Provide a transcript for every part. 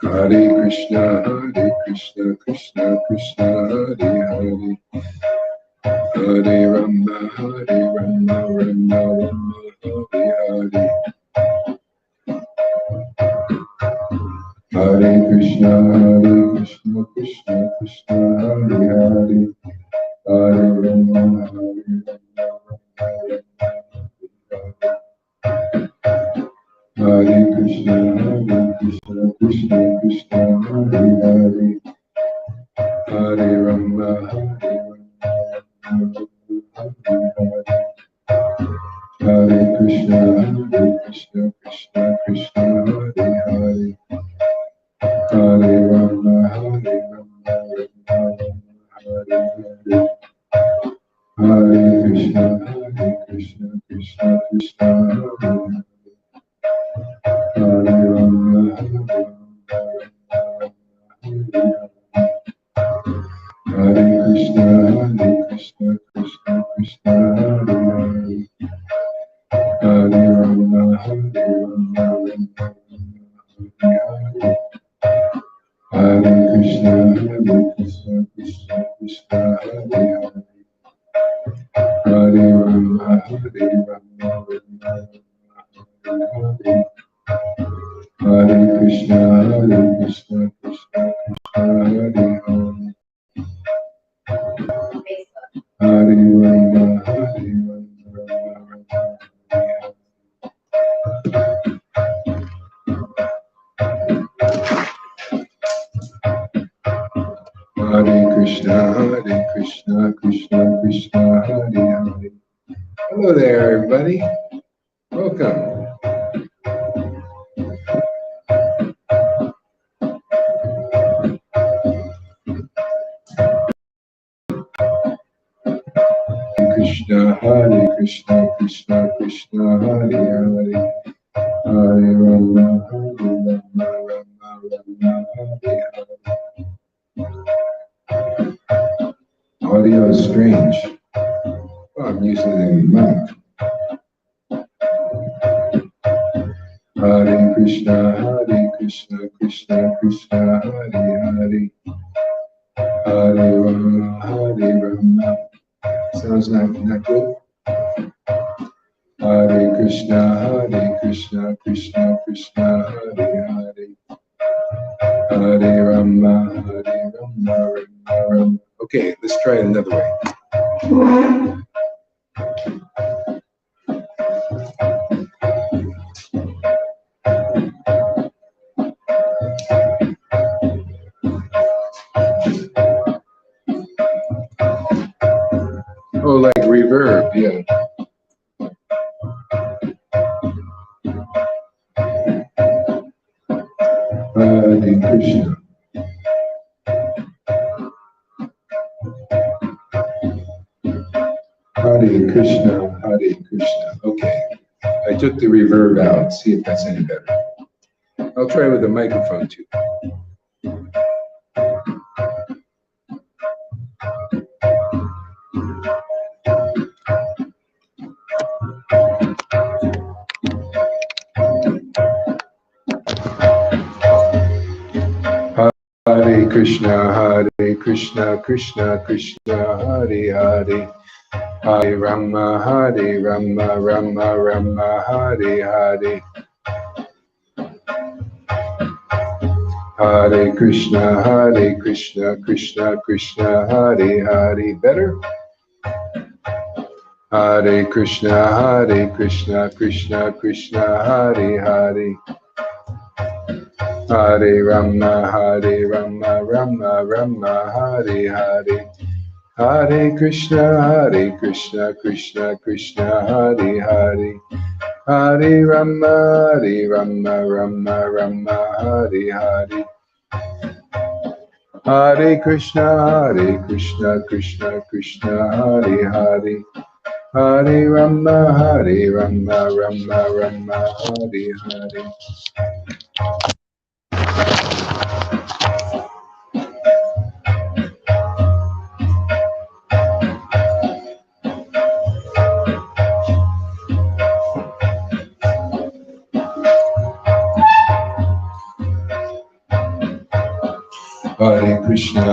Hare Krishna, Krishna Krishna, Hare Hare, Hare Rama, Rama Rama, Hare Hare. Hare Krishna, Krishna Krishna, Hare Hare, Hare Rama, Hare Krishna, Krishna Krishna, Hare Hare, Hare Rama, Hare Krishna, Krishna Krishna, Hare Hare, Hare Rama, Hare Krishna, Krishna Krishna, Hare Hare Rama, Hare Krishna, Krishna Krishna, Hare Hare, Hare Rama, Hare Krishna, Krishna Krishna, Hare Hare, Hare Rama, Hare Krishna, Krishna Krishna, Hare Hare, Hare Rama, Hare Krishna, Krishna Krishna, Hare Hare. Hello there, everybody. Welcome. Krishna, Krishna Krishna, Hare Hare, Hare Rama, Rama Hare Hare. Audio is strange. Oh, I'm using the mic. Hare Krishna, Krishna Krishna, Hare Hare, Hare Rama. Sounds not good. Hare Krishna, Krishna Krishna, Hare Hare, Hare Rama, Rama. Okay, let's try it another way. Oh, like reverb, yeah. Hare Krishna. Hare Krishna, Hare Krishna. Okay, I took the reverb out. See if that's any better. I'll try with the microphone too. Hare Krishna, Krishna Krishna, Hare Hare, Hare Rama, Rama Hare Hare. Hare Krishna, Krishna Hare Hare. Better? Hare Krishna, Krishna Hare Hare. Hare Rama, Rama Hare Hare. Hare Krishna, Krishna Hare Hare. Hare Rama, Rama Hare Hare. Hare Krishna, Krishna Hare Hare. Hare Rama, Rama Hare Hare. Hare Krishna,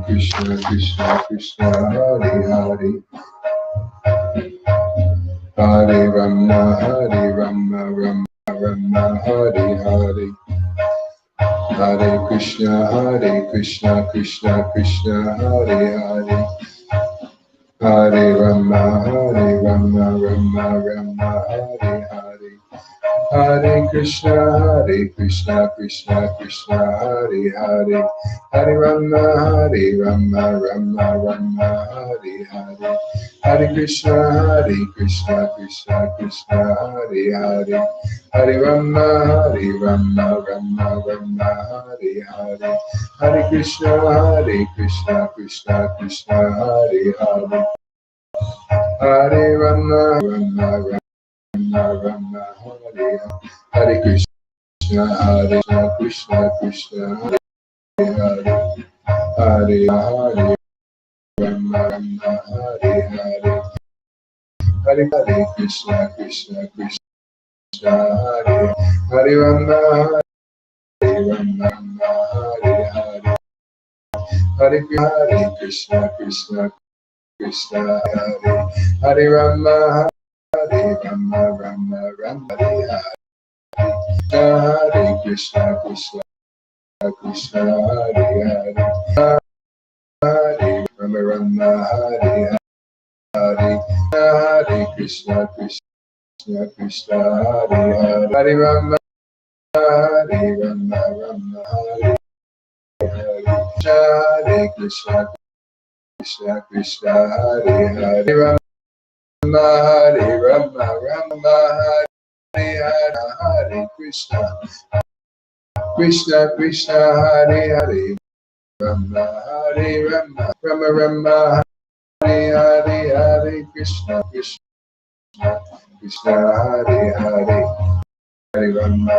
Krishna Krishna, Hare Hare, Hare Rama, Rama Rama, Hare Hare, Hare Krishna, Krishna Krishna, Hare Hare, Hare Rama, Rama Rama, Hare Hare, Hare Krishna, Krishna Krishna, Hare Hare, Hare Rama, Rama Rama, Hare Hare, Hare Krishna, Krishna Krishna, Hare Hare, Hare Rama, Rama, Hare Hare, Hare Krishna, Krishna Krishna, Hare Hare, Hare Rama, Rama, Hare Hare, Hare Krishna, Krishna, Hare Hare, Hare Rama, Hare Hare, Hare Krishna, Hare Hare Rama, Hare Hare, Hare Krishna, Hare Hare Rama, Rama, Hare Hare, Hare Krishna, Hare Hare, Hare Rama, Hare Hare, Hare Krishna, Hare Hare, Hare Rama, Rama, Hare Hare Krishna, Hare Hare, Rama, Rama, Hare Krishna, Krishna, Hare Hare, Rama, Hare Krishna, Hare Hare, Hare Rama,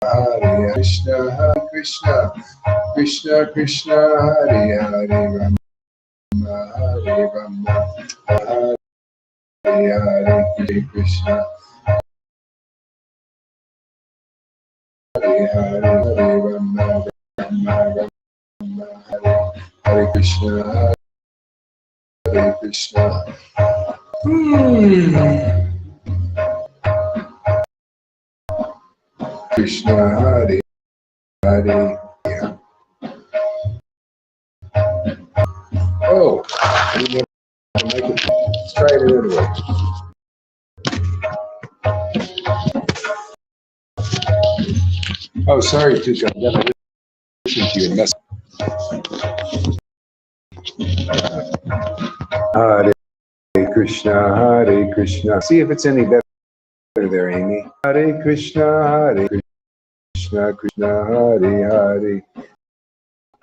Hare Krishna, Krishna, Hare Hare, Rama, Hare Rama, Hare Krishna, Hare Rama, Hare Krishna, Hare Krishna. Krishna, Hare Hare. Oh, let's try it anyway. Oh, sorry, Tuka. I never listened to your message. Hare Krishna. See if it's any better there, Amy. Hare Krishna, Krishna, Hare Hare.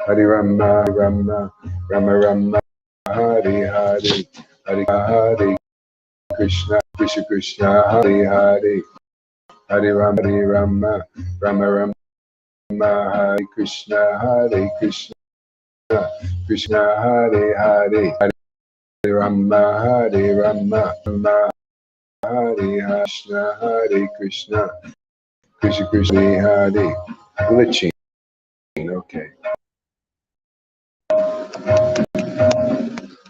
Hare Rama, Rama, Hare Hare. Hare Krishna, Hare Hare. Hare Rama, Rama, Hare Krishna, Krishna Hare Hare. Hare Rama, Hare Krishna, Krishna Hare. Glitching. Okay.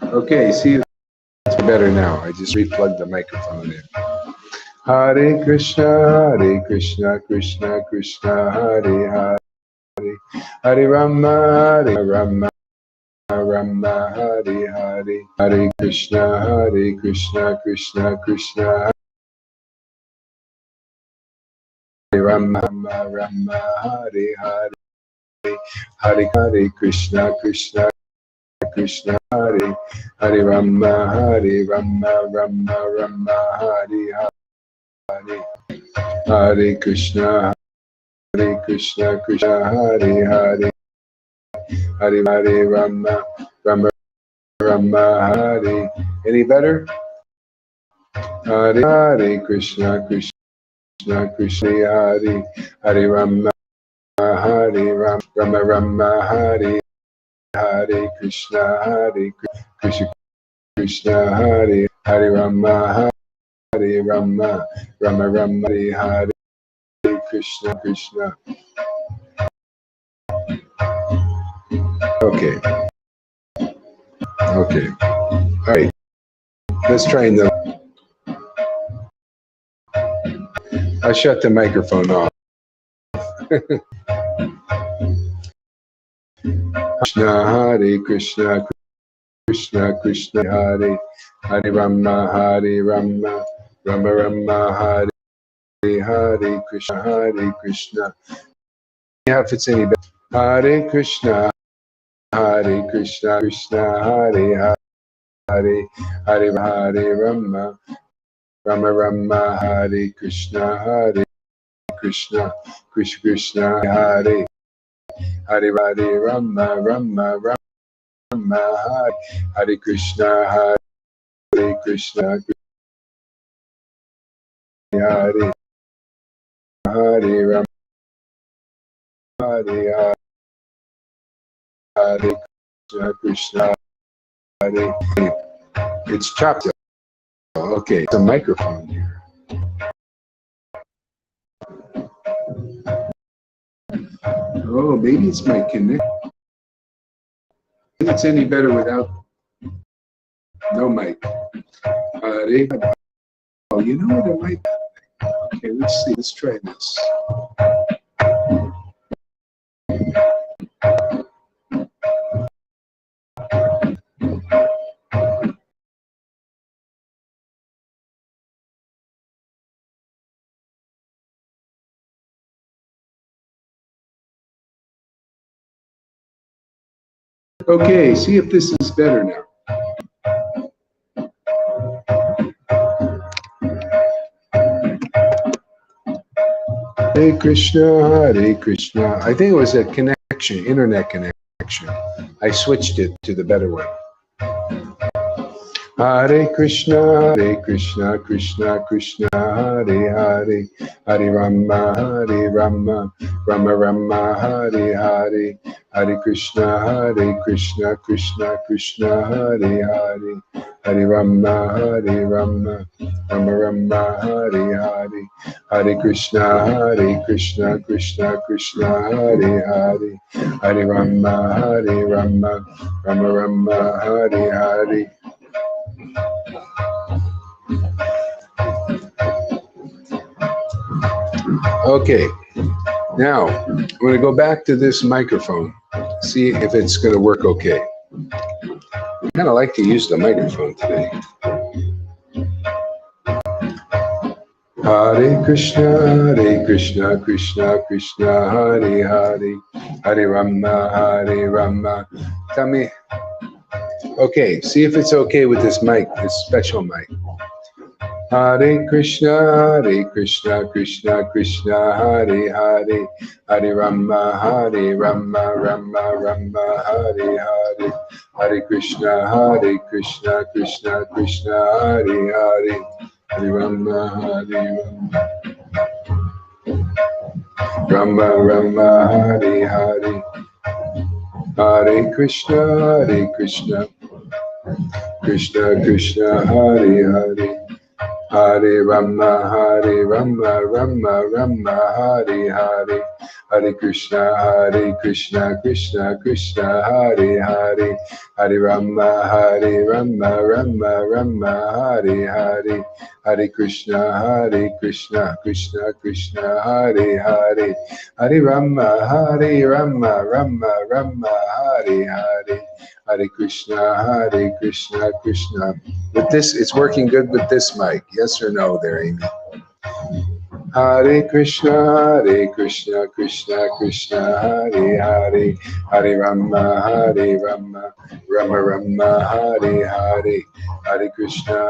Okay, see, it's better now. I just replugged the microphone in. Hare Krishna, Krishna Hare Hare. Hare Rama, Rama, Hare Hare. Hare Krishna, Krishna. Hare Rama, Hare Hare. Hare Krishna, Hare Hare Rama, Hare Hare. Hare Krishna, Krishna Hare Hare. Hare Rama, Hare. Any better? Hare Krishna, Hare Hare Rama, Hare Rama, Hare Krishna, Hare Rama, Hare Rama, Hare Krishna. Okay. Okay. All right. Let's try another. I'll shut the microphone off. Krishna Hare Krishna Krishna Krishna Hare Hare Rama Hare Rama Rama Rama Hare Hare Krishna. Yeah, if it's any better. Hare Krishna Krishna Hare Hare Hare Rama Rama Rama Hare Krishna Krishna Krishna Hare Hare Rama Rama Rama Hare Krishna Krishna Hare Hare Rama Hare Hare Krishna Hare. It's chopped up. Okay, it's a microphone here. Oh, maybe it's my connection. If it's any better without no mic. Hare. Oh, you know what it might be. Okay, let's see. Let's try this. Okay, see if this is better now. Hare Krishna. I think it was a connection, internet connection. I switched it to the better one. Hare Krishna Krishna Krishna Hare Hare Hare Rama Rama Rama Hare Hare Hare Krishna Krishna Krishna Hare Hare Hare Rama Rama Rama Hare Hare Hare Krishna Krishna Krishna Hare Hare Hare Rama Rama Rama Hare Hare. Okay, now I'm going to go back to this microphone, see if it's going to work okay. I kind of like to use the microphone today. Hare Krishna Krishna Krishna Hare Hare Hare Rama. Tell me. Okay, see if it's okay with this mic, this special mic. Hare Krishna Krishna Krishna Hare Hare Hare Rama Rama Hare Hare Hare Krishna Krishna Krishna Hare Hare Hare Rama Rama Hare Hare Hare Krishna Krishna Krishna Hare Hare Hare Rama Rama Hare Hare Hare Krishna Krishna Hare Hare Hare Rama Rama Hare Hare Hare Krishna Krishna Hare Hare Hare Rama Rama Hare Hare Hare Krishna Krishna. With this, it's working good with this mic. Yes or no there, Amy? Hare Krishna Krishna Hare Hare Hare Rama Rama Hare Hare Hare Krishna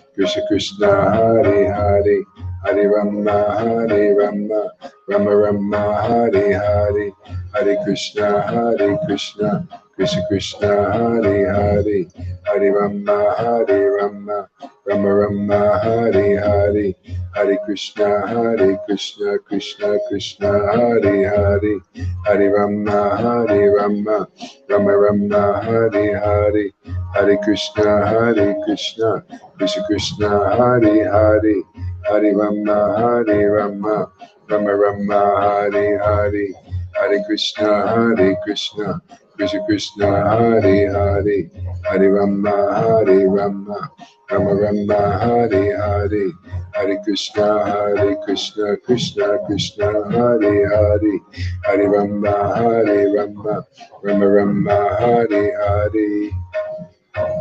Krishna Hare Hare Hare Rama Rama Hare Hare Hare Krishna Krishna Hare Hare Hare Rama Rama Hare Hare Hare Krishna Krishna Hare Hare Hare Rama Rama Hare Hare Hare Krishna Krishna Hare Hare Hare Rama Rama Hare Hare Hare Krishna, Krishna Krishna, Hare Hare, Hare Rama, Rama Rama, Hare Hare, Hare Krishna, Krishna Krishna, Hare Hare, Hare Rama, Rama Rama, Hare Hare.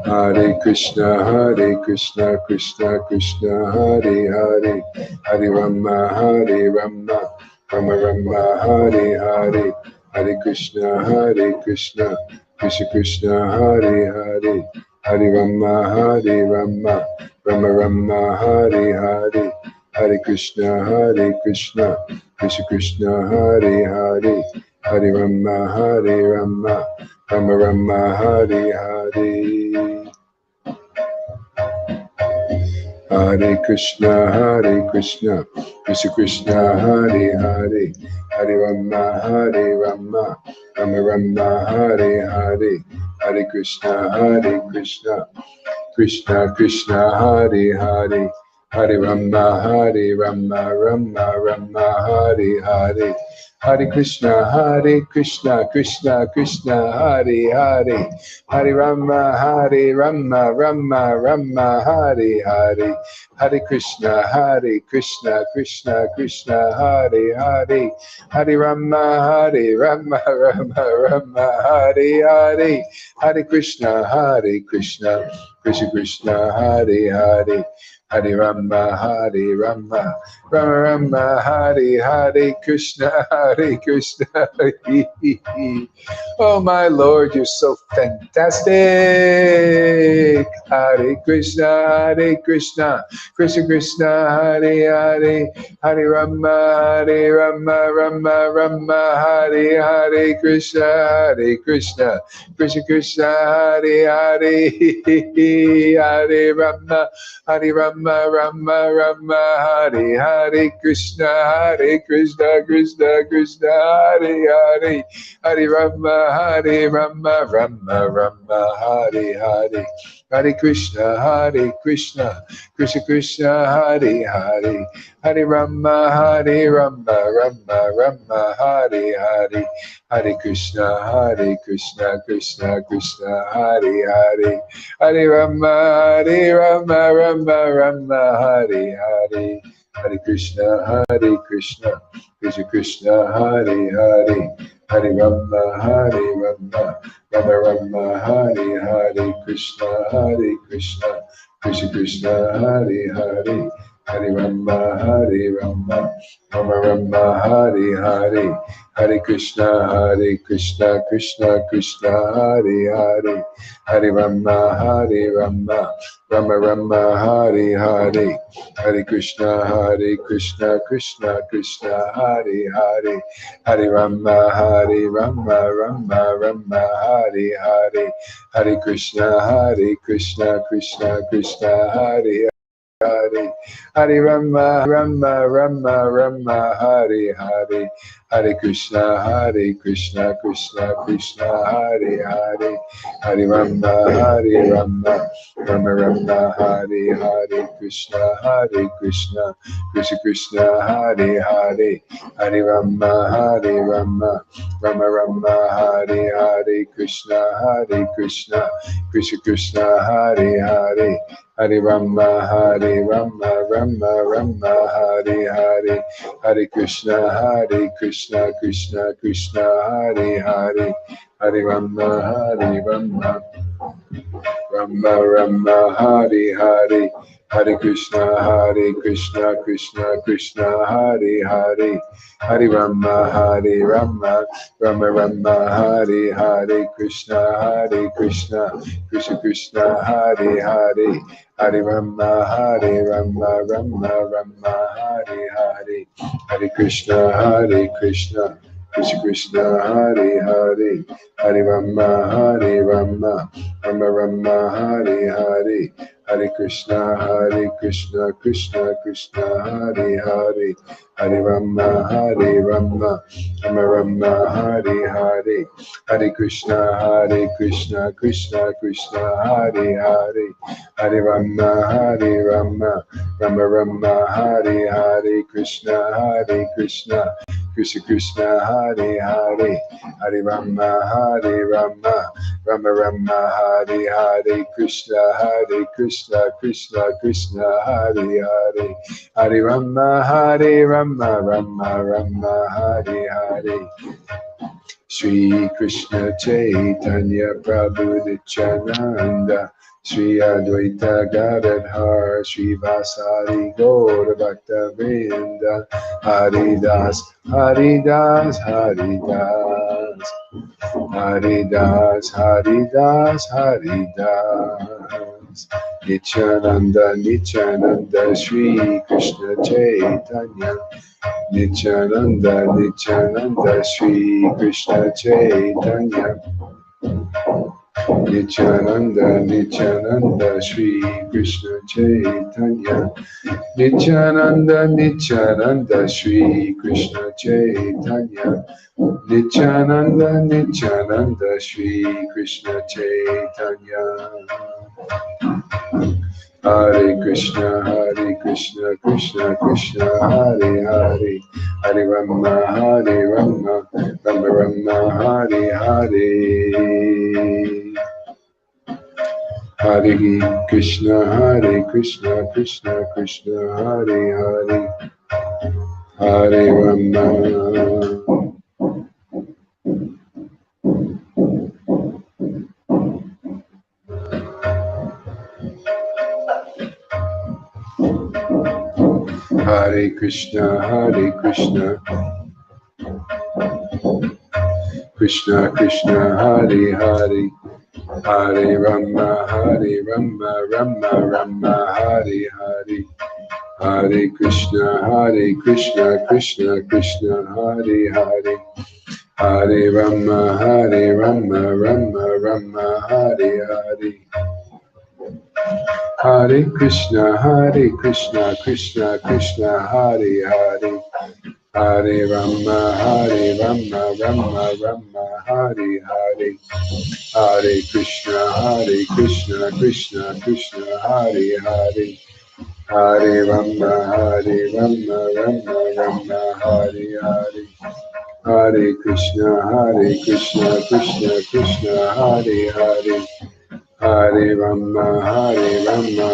Hare Krishna, Krishna Krishna, Hare Hare, Hare Rama, Rama Rama, Hare Hare, Hare Krishna, Krishna Krishna, Hare Hare, Hare Rama, Rama Rama, Hare Hare, Hare Krishna, Krishna Krishna, Hare Hare, Hare Rama, Rama Rama, Hare Hare. Hare Krishna, Krishna Krishna, Hare Hare, Hare Rama, Rama Rama, Hare Hare, Hare Krishna, Krishna Krishna, Hare Hare, Hare Rama, Rama Rama, Hare Hare, Hare Krishna, Krishna Krishna, Hare Hare, Hare Rama, Rama Rama, Hare Hare, Hare Krishna, Krishna Krishna, Hare Hare, Hare Rama, Rama Rama, Hare Hare, Hare Krishna, Krishna Krishna, Hare Hare, Hare Rama, Rama Rama, Hare Hare, Krishna, Krishna. Oh my Lord, you're so fantastic. Hare Krishna, Krishna Krishna, Hare Hare, Hare Rama, Rama Rama, Hare Hare, Krishna, Krishna Krishna, Hare Hare, Hare Rama, Rama Rama, Hare Hare, Krishna, Krishna Krishna, Hare Hare, Hare Rama, Rama Rama, Hare Hare, Hare Krishna, Krishna Krishna, Hare Hare, Hare Rama, Rama Rama, Hare Hare, Hare Krishna, Krishna Krishna, Hare Hare, Hare Rama, Rama Rama, Hare Hare, Hare Krishna, Krishna Krishna, Hare Hare, Hare Rama, Rama Rama, Hare Hare, Krishna, Krishna Krishna, Hare Hare, Hare Rama, Rama Rama, Hare Hare, Hare Krishna, Krishna Krishna, Hare Hare, Hare Rama, Rama Rama, Hare Hare, Hare Krishna, Krishna Krishna, Hare Hare, Hare Rama, Rama Rama, Hare Hare, Hare Krishna, Krishna Krishna, Hare Hare, Hare Rama, Rama Rama, Hare Hare, Hare Krishna, Krishna Krishna, Hare Hare, Hare Rama, Rama Rama, Hare Hare, Krishna, Krishna Krishna, Hare Hare, Hare Rama, Rama Rama, Hare Hare, Krishna, Krishna Hare Hare, Hare Rama, Rama Rama, Hare Hare, Hare Krishna, Krishna Krishna, Hare Hare, Hare Rama, Rama Rama, Hare Hare, Hare Krishna, Krishna Krishna, Hare Hare, Hare Rama, Rama Rama, Hare Hare, Krishna, Krishna Hare Hare, Hare Rama, Rama Rama, Hare Hare, Hare Krishna, Krishna Hare Hare, Hare Rama, Rama Rama, Hare Hare, Hare Krishna, Krishna Hare Hare, Hare Rama, Rama Rama, Hare Hare, Hare Krishna, Krishna Hare Hare, Hare Rama, Rama Rama, Hare Hare, Krishna, Krishna Krishna Hare Hare, Hare Rama Hare Rama, Rama Rama Hare Hare, Krishna Krishna Krishna Hare Hare, Hare Rama Rama Rama Hare Hare. Shri Krishna Chaitanya Prabhu Nityananda, Shri Advaita Gadadhar, Shri Vasari Gaura Bhakta Vrinda, Haridas, Haridas, Haridas, Haridas, Haridas, Haridas. Nityananda, Nityananda, Shri Krishna Chaitanya, Nityananda, Nityananda, Shri Krishna Chaitanya, Nityananda, Nityananda, Shri Krishna Chaitanya, Nityananda, Nityananda, Shri Krishna Chaitanya, Nityananda, Nityananda, Shri Krishna Chaitanya. Hare Krishna, Krishna Krishna, Hare Hare, Hare Rama, Rama Rama, Hare Hare. Hare Krishna, Krishna Krishna, Hare Hare, Hare Rama. Hare Krishna, Krishna Krishna, Hare Hare, Hare Rama, Rama Rama, Hare Hare, Hare Krishna, Krishna Krishna, Hare Hare, Hare Rama, Rama Rama, Hare Hare. Hare Krishna, Krishna Krishna, Hare Hare, Hare Rama, Rama Rama, Hare Hare, Hare Krishna, Krishna Krishna, Hare Hare, Hare Rama, Rama Rama, Hare Hare, Hare Krishna, Krishna Krishna, Hare Hare, Hare Rama, Rama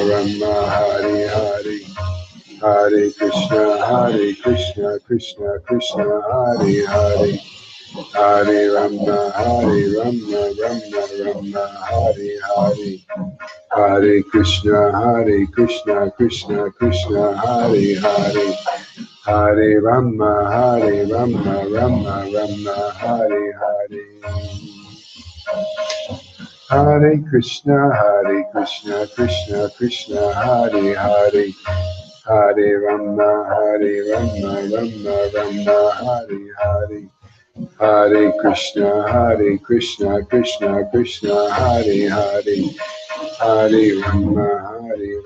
Rama, Hare Hare, Hare Krishna, Krishna Krishna, Hare Hare, Hare Rama, Rama Rama, Hare Hare, Hare Krishna, Krishna Krishna, Hare Hare, Hare Rama, Rama Rama, Hare Hare. Hare Krishna, Krishna Krishna, Hare Hare, Hare Rama, Rama Rama, Hare Hare, Hare Krishna, Krishna Krishna, Hare Hare, Hare Rama,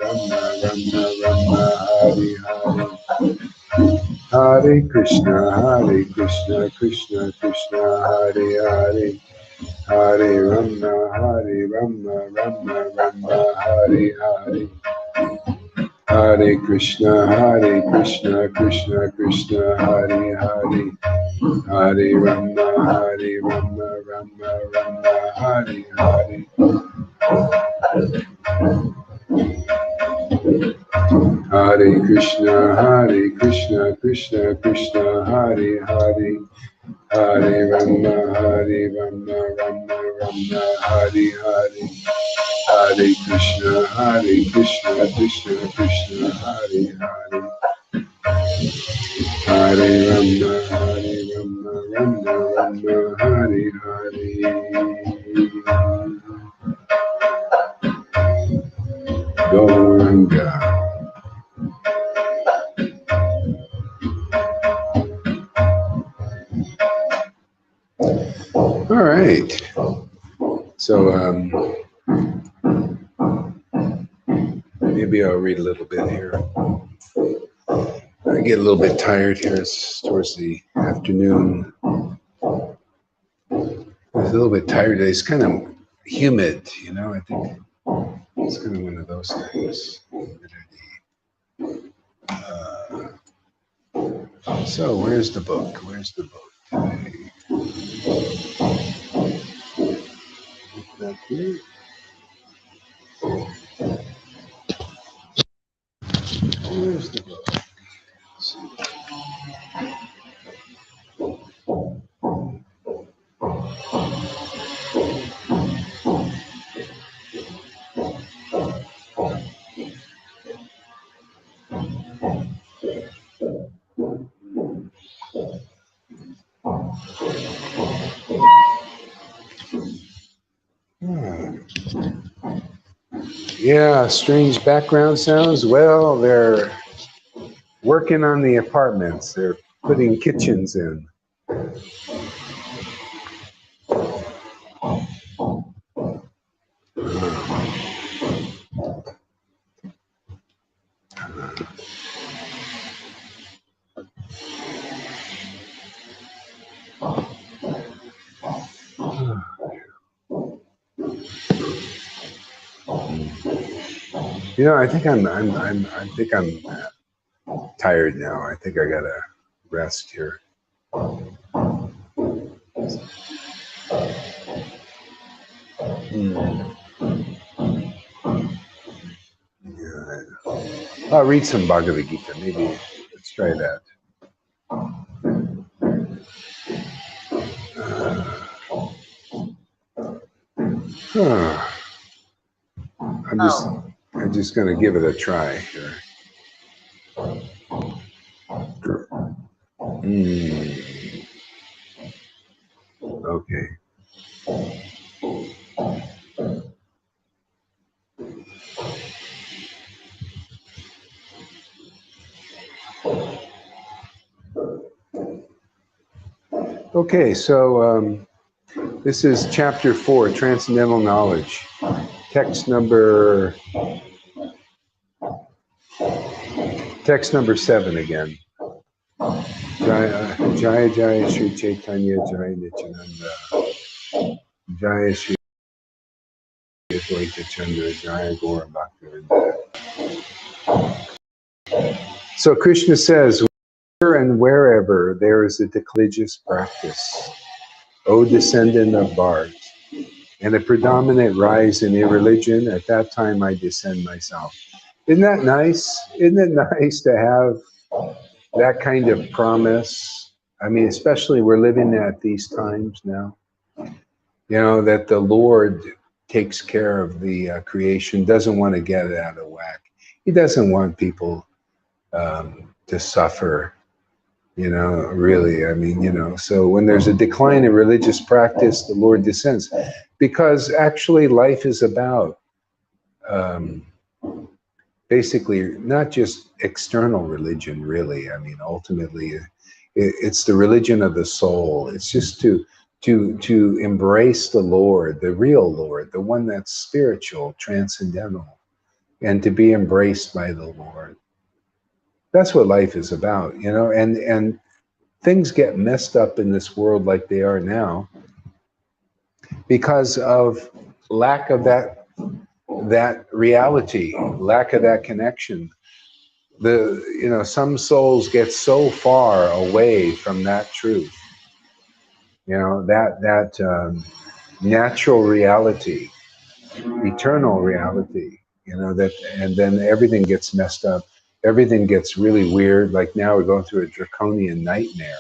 Rama Rama, Hare Hare, Hare Krishna, Krishna Krishna, Hare Hare, Hare Rama, Rama Rama, Hare Hare, Hare Krishna, Krishna Krishna, Hare Hare, Hare Rama, Rama Rama, Hare Hare, Hare Krishna, Krishna Krishna, Hare Hare, Hare Rama, Rama Rama, Hare Hare, Hare Krishna, Krishna Krishna, Hare Hare, Hare Rama, Rama Rama, Hare Hare. Gauranga. All right. So maybe I'll read a little bit here. I get a little bit tired here. It's towards the afternoon. I was a little bit tired today. It's kind of humid, you know. I think it's kind of one of those things. So where's the book? Where's the book today? Not here. Where's the book? Yeah, strange background sounds. Well, they're working on the apartments. They're putting kitchens in. You know, I think I'm tired now. I think I gotta rest here. Yeah, I'll read some Bhagavad Gita. Maybe let's try that. Huh. I'm just gonna give it a try here. Okay. Okay, so this is chapter 4, Transcendental Knowledge. Text number 7 again. Jaya Jaya Sri Caitanya Jaya Nityananda Jaya Sri Advaita Chandra Jaya Gaura Bhaktivedanta. So Krishna says, where and wherever there is a religious practice, O descendant of Bharata, and a predominant rise in irreligion, at that time I descend myself. Isn't that nice? Isn't it nice to have that kind of promise? I mean, especially we're living at these times now. You know, that the Lord takes care of the creation, doesn't want to get it out of whack. He doesn't want people to suffer, you know, really. I mean, you know, so when there's a decline in religious practice, the Lord descends. Because actually life is about basically not just external religion, really. I mean, ultimately, it's the religion of the soul. It's just to embrace the Lord, the real Lord, the one that's spiritual, transcendental, and to be embraced by the Lord. That's what life is about, you know. And things get messed up in this world like they are now because of lack of that reality, lack of that connection. You know, some souls get so far away from that truth, you know, that natural reality, eternal reality, you know, that, and then everything gets messed up, everything gets really weird. Like now we're going through a draconian nightmare,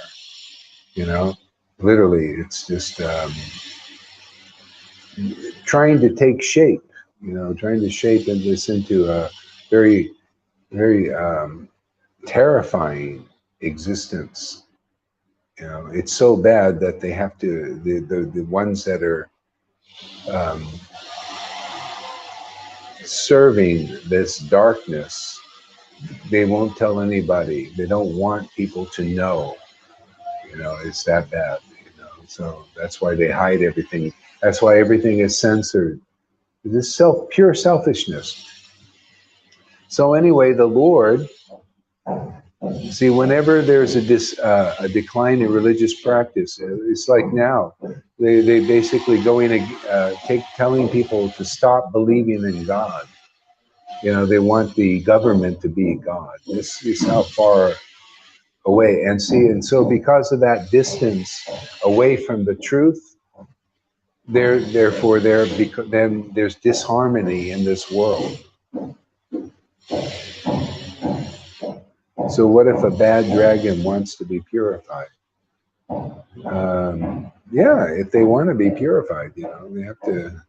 you know, literally. It's just trying to take shape, you know, trying to shape this into a very, very terrifying existence. You know, it's so bad that they have to, the ones that are serving this darkness, they won't tell anybody. They don't want people to know, you know, it's that bad, you know. So that's why they hide everything. That's why everything is censored. This pure selfishness. So anyway, the Lord, see, whenever there's a decline in religious practice, it's like now, they basically going to telling people to stop believing in God. You know, they want the government to be God. This is how far away. And see, and so because of that distance away from the truth, therefore then there's disharmony in this world. So what if a bad dragon wants to be purified? Yeah, if they want to be purified, they have to.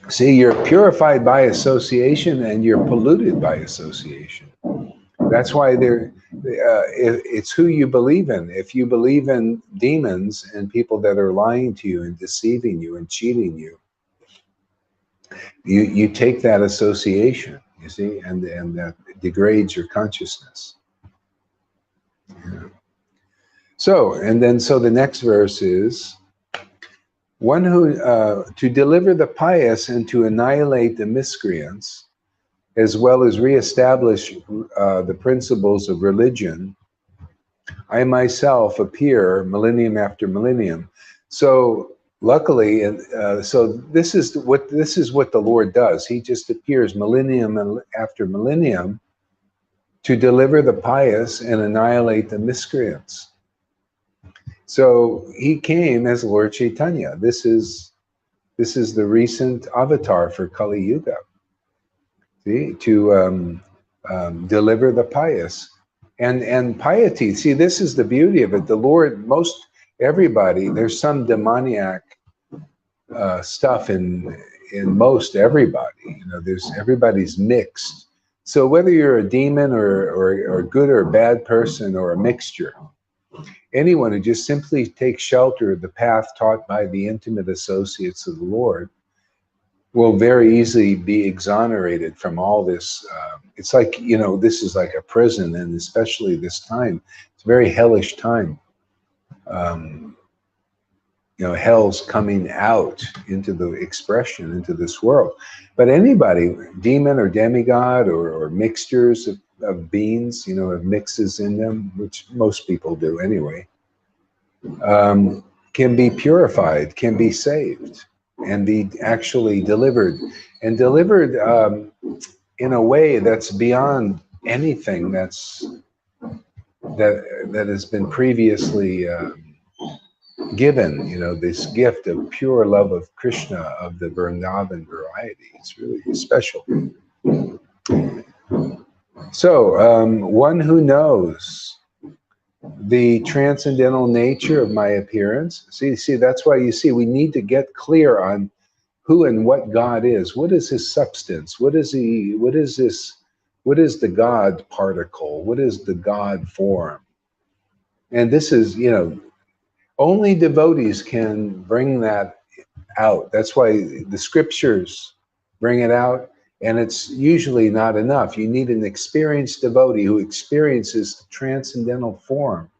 See, you're purified by association and you're polluted by association. That's why it's who you believe in. If you believe in demons and people that are lying to you and deceiving you and cheating you, you take that association, you see, and that degrades your consciousness. Yeah. So the next verse is, one who, to deliver the pious and to annihilate the miscreants, as well as reestablish the principles of religion, I myself appear millennium after millennium. So luckily, so this is what the Lord does. He just appears millennium after millennium to deliver the pious and annihilate the miscreants. So he came as Lord Caitanya. This is the recent avatar for Kali Yuga. See, to deliver the pious and piety. See, this is the beauty of it. The Lord, everybody, there's some demoniac stuff in most everybody. Everybody's mixed. So whether you're a demon or a good or bad person or a mixture, anyone who just simply takes shelter of the path taught by the intimate associates of the Lord will very easily be exonerated from all this. It's like, this is like a prison, and especially this time, it's a very hellish time. Hell's coming out into the expression, into this world. But anybody, demon or demigod or mixtures of beings, have mixes in them, which most people do anyway, can be purified, can be saved, and be actually delivered. And delivered in a way that's beyond anything that has been previously given, this gift of pure love of Krishna, of the Vrindavan variety. It's really special. So, one who knows the transcendental nature of my appearance. See, that's why we need to get clear on who and what God is. What is his substance? What is this? What is the God particle? What is the God form? And this is, only devotees can bring that out. That's why the scriptures bring it out, and it's usually not enough. You need an experienced devotee who experiences the transcendental form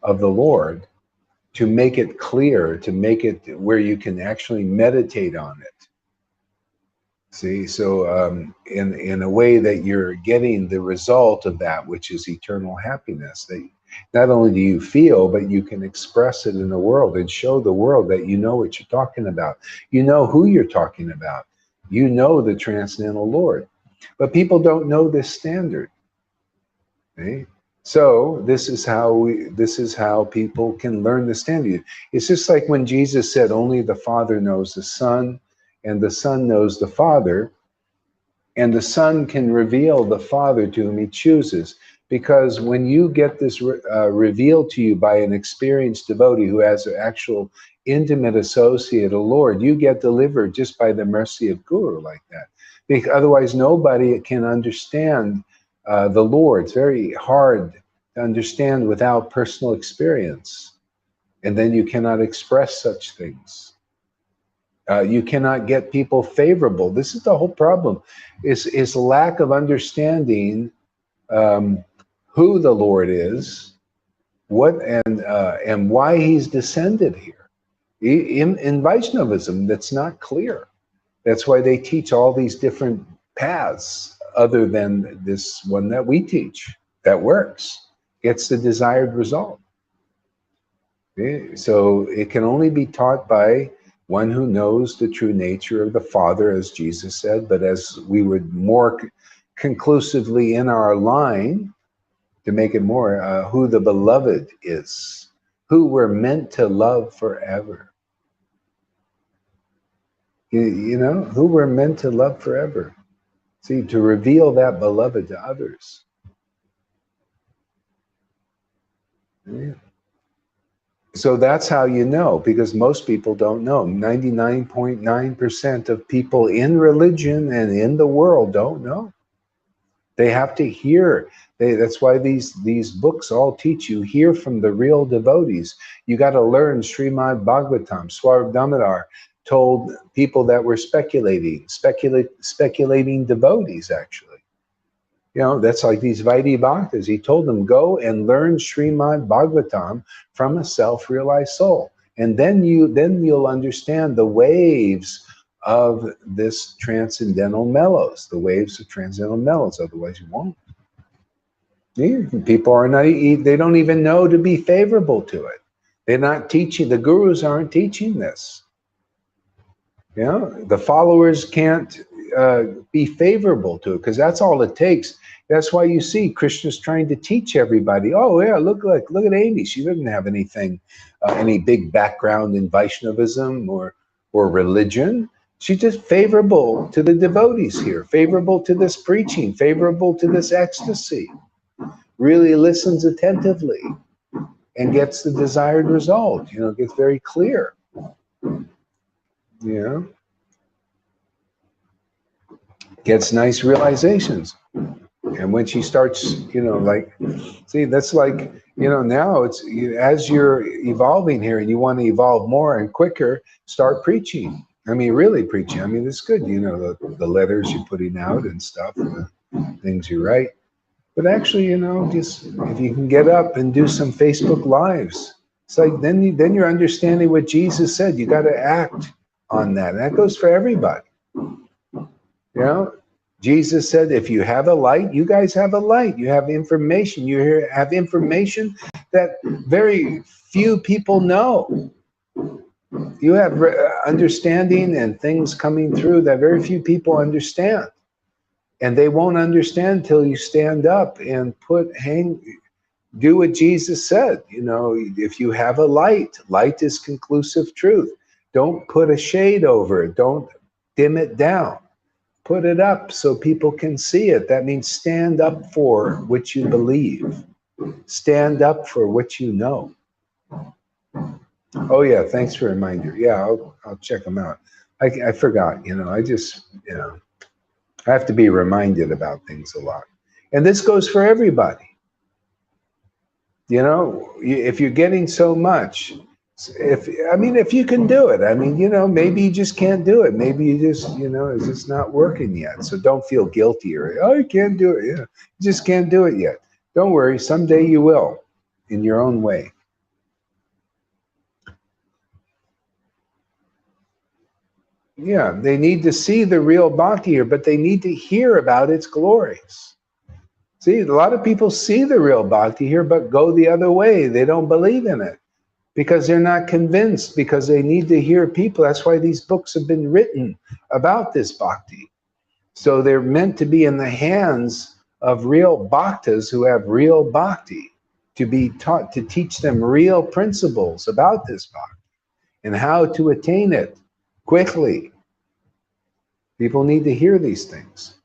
of the Lord to make it clear, to make it where you can actually meditate on it. See, so in a way that you're getting the result of that, which is eternal happiness, that not only do you feel, but you can express it in the world and show the world that you know what you're talking about. You know who you're talking about. You know the transcendental Lord. But people don't know this standard. Okay? So this is how people can learn the standard. It's just like when Jesus said, only the Father knows the Son, and the Son knows the Father, and the Son can reveal the Father to whom he chooses. Because when you get this revealed to you by an experienced devotee who has an actual intimate associate, a Lord, you get delivered just by the mercy of Guru like that. Because otherwise nobody can understand the Lord. It's very hard to understand without personal experience. And then you cannot express such things. You cannot get people favorable. This is the whole problem, is lack of understanding who the Lord is, what and why he's descended here. In Vaishnavism, that's not clear. That's why they teach all these different paths other than this one that we teach that works, gets the desired result. Okay? So it can only be taught by one who knows the true nature of the Father, as Jesus said, but as we would more conclusively in our line, to make it more, who the beloved is, who we're meant to love forever. You know, who we're meant to love forever. See, to reveal that beloved to others. Yeah. So that's how you know, because most people don't know. 99.9% of people in religion and in the world don't know. They have to hear. That's why these books all teach you, hear from the real devotees. You got to learn Srimad Bhagavatam. Swarup Damodar told people that were speculating devotees, actually. You know, that's like these Vaidhi Bhaktas. He told them, go and learn Srimad Bhagavatam from a self-realized soul. And then you'll understand the waves of this transcendental mellows, the waves of transcendental mellows. Otherwise you won't. People are not, they don't even know to be favorable to it. They're not teaching, the gurus aren't teaching this. You know, the followers can't be favorable to it, because that's all it takes. That's why you see Krishna's trying to teach everybody. Oh yeah, look at Amy. She doesn't have anything, any big background in Vaishnavism or religion. She's just favorable to the devotees here, favorable to this preaching, favorable to this ecstasy. Really listens attentively and gets the desired result. You know, it gets very clear. You know, gets nice realizations. And when she starts, you know, like, see, that's like, you know, now it's, as you're evolving here and you want to evolve more and quicker, start preaching. I mean, really preaching. I mean, it's good, you know, the letters you're putting out and stuff, and the things you write. But actually, you know, just if you can get up and do some Facebook Lives, it's like then you're understanding what Jesus said. You got to act on that. And that goes for everybody. You know, Jesus said, if you have a light, you guys have a light. You have information. You have information that very few people know. You have understanding and things coming through that very few people understand. And they won't understand until you stand up and do what Jesus said. You know, if you have a light, light is conclusive truth. Don't put a shade over it. Don't dim it down. Put it up so people can see it. That means stand up for what you believe. Stand up for what you know. Oh yeah, thanks for a reminder. Yeah, I'll check them out. I forgot, you know, I just, you know, I have to be reminded about things a lot. And this goes for everybody. You know, if you're getting so much, if you can do it, I mean, you know, maybe you just can't do it. Maybe you just, you know, it's just not working yet. So don't feel guilty or, oh, you can't do it. Yeah, you just can't do it yet. Don't worry. Someday you will, in your own way. Yeah, they need to see the real bhakti here, but they need to hear about its glories. See, a lot of people see the real bhakti here, but go the other way. They don't believe in it because they're not convinced, because they need to hear people. That's why these books have been written about this bhakti. So they're meant to be in the hands of real bhaktas who have real bhakti, to be taught, to teach them real principles about this bhakti and how to attain it quickly. People need to hear these things.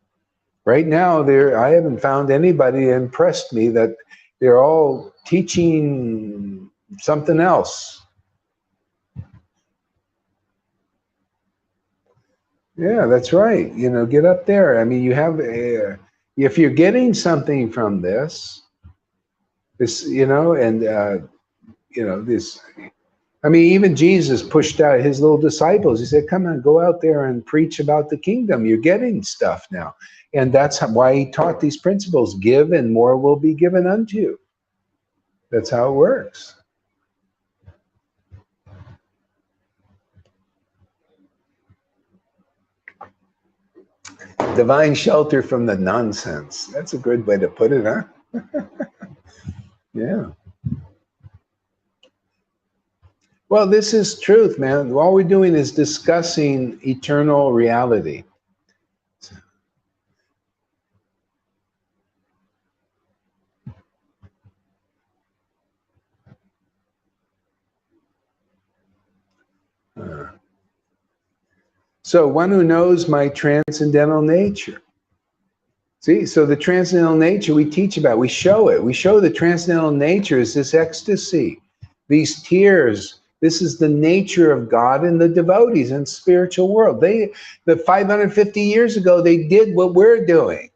Right now, I haven't found anybody that impressed me that they're all teaching something else. Yeah, that's right. You know, get up there. I mean, you have, if you're getting something from this, you know, and, you know, this, I mean, even Jesus pushed out his little disciples. He said, come on, go out there and preach about the kingdom. You're getting stuff now. And that's why he taught these principles. Give and more will be given unto you. That's how it works. Divine shelter from the nonsense. That's a good way to put it, huh? Yeah. Well, this is truth, man. All we're doing is discussing eternal reality. So one who knows my transcendental nature. See, so the transcendental nature we teach about, we show it. We show the transcendental nature is this ecstasy, these tears. This is the nature of God and the devotees in the spiritual world. The 550 years ago, they did what we're doing.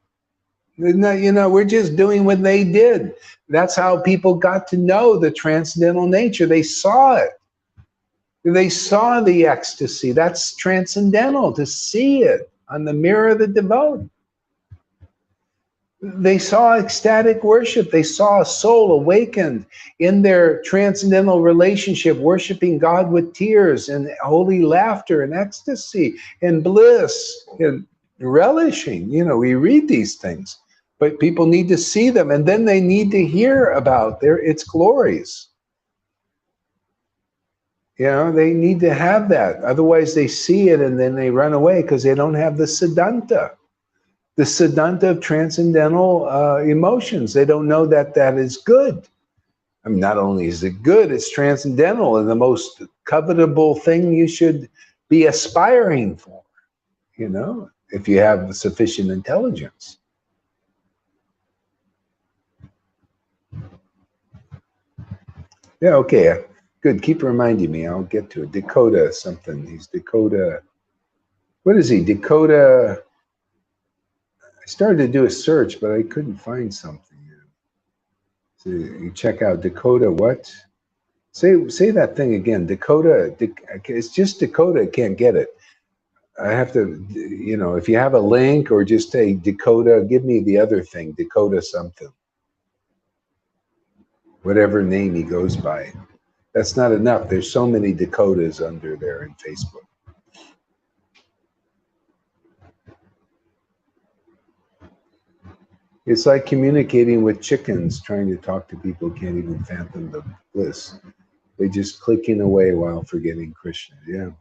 We're just doing what they did. That's how people got to know the transcendental nature. They saw it. They saw the ecstasy. That's transcendental, to see it on the mirror of the devotee. They saw ecstatic worship. They saw a soul awakened in their transcendental relationship, worshiping God with tears and holy laughter and ecstasy and bliss and relishing. We read these things, but people need to see them, and then they need to hear about its glories. They need to have that. Otherwise, they see it and then they run away because they don't have the siddhanta. The siddhanta of transcendental emotions. They don't know that that is good. I mean, not only is it good, it's transcendental and the most covetable thing you should be aspiring for, if you have sufficient intelligence. Yeah, okay. Good. Keep reminding me. I'll get to it. Dakota something. He's Dakota. What is he? Dakota. I started to do a search, but I couldn't find something. So you check out Dakota what? Say that thing again. Dakota. It's just Dakota. Can't get it. I have to, if you have a link or just say Dakota, give me the other thing. Dakota something. Whatever name he goes by. That's not enough. There's so many Dakotas under there in Facebook. It's like communicating with chickens, trying to talk to people who can't even fathom the bliss. They're just clicking away while forgetting Krishna. Yeah.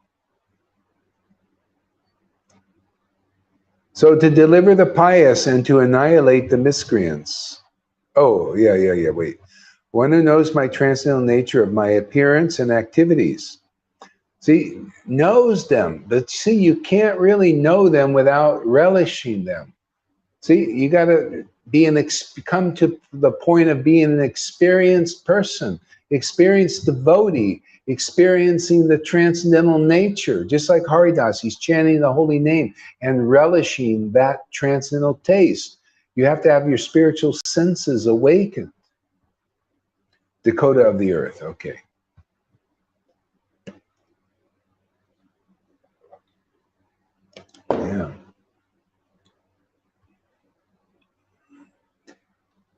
So to deliver the pious and to annihilate the miscreants. Oh, yeah, wait. One who knows my transcendental nature of my appearance and activities. See, knows them. But see, you can't really know them without relishing them. See, you got to come to the point of being an experienced person, experienced devotee, experiencing the transcendental nature. Just like Haridas, he's chanting the holy name and relishing that transcendental taste. You have to have your spiritual senses awakened. Dakota of the earth, okay. Yeah.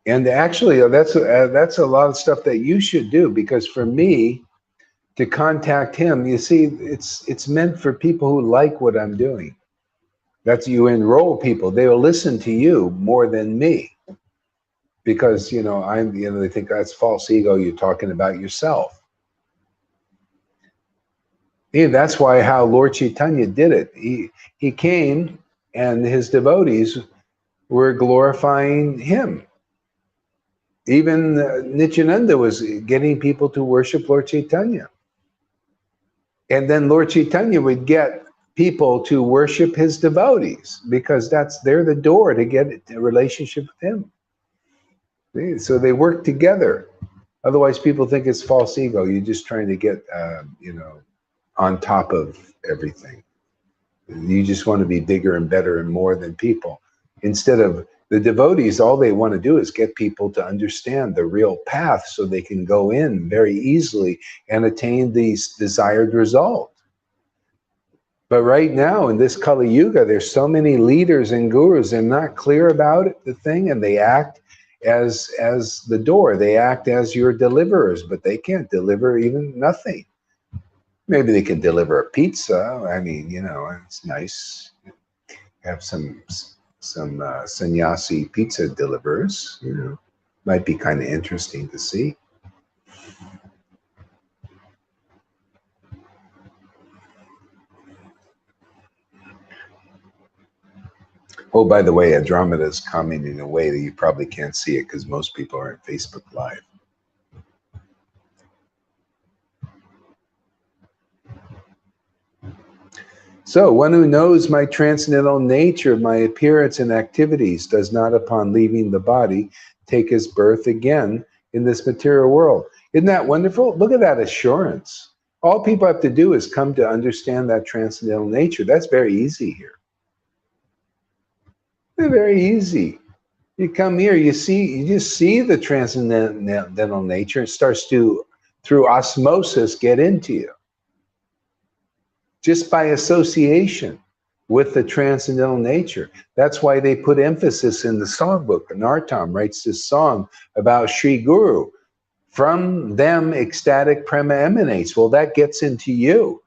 And actually, that's a lot of stuff that you should do, because for me to contact him, you see, it's meant for people who like what I'm doing. That's, you enroll people; they will listen to you more than me, because they think that's false ego. You're talking about yourself. Yeah, that's why how Lord Caitanya did it. He came, and his devotees were glorifying him. Even Nityananda was getting people to worship Lord Caitanya. And then Lord Caitanya would get people to worship his devotees, because they're the door to get a relationship with him. See? So they work together. Otherwise, people think it's false ego. You're just trying to get, on top of everything. You just want to be bigger and better and more than people. Instead of the devotees, all they want to do is get people to understand the real path so they can go in very easily and attain these desired result. But right now in this Kali Yuga, there's so many leaders and gurus, they're not clear about it, the thing, and they act as the door. They act as your deliverers, but they can't deliver even nothing. Maybe they can deliver a pizza. I mean, it's nice. Have some sannyasi pizza deliverers, might be kind of interesting to see. Oh, by the way, Andromeda is commenting in a way that you probably can't see it because most people are on Facebook Live. So, one who knows my transcendental nature, my appearance and activities, does not, upon leaving the body, take his birth again in this material world. Isn't that wonderful? Look at that assurance. All people have to do is come to understand that transcendental nature. That's very easy here. Very easy. You come here, you just see the transcendental nature. It starts to, through osmosis, get into you. Just by association with the transcendental nature. That's why they put emphasis in the songbook. Nartam writes this song about Sri Guru. From them, ecstatic prema emanates. Well, that gets into you.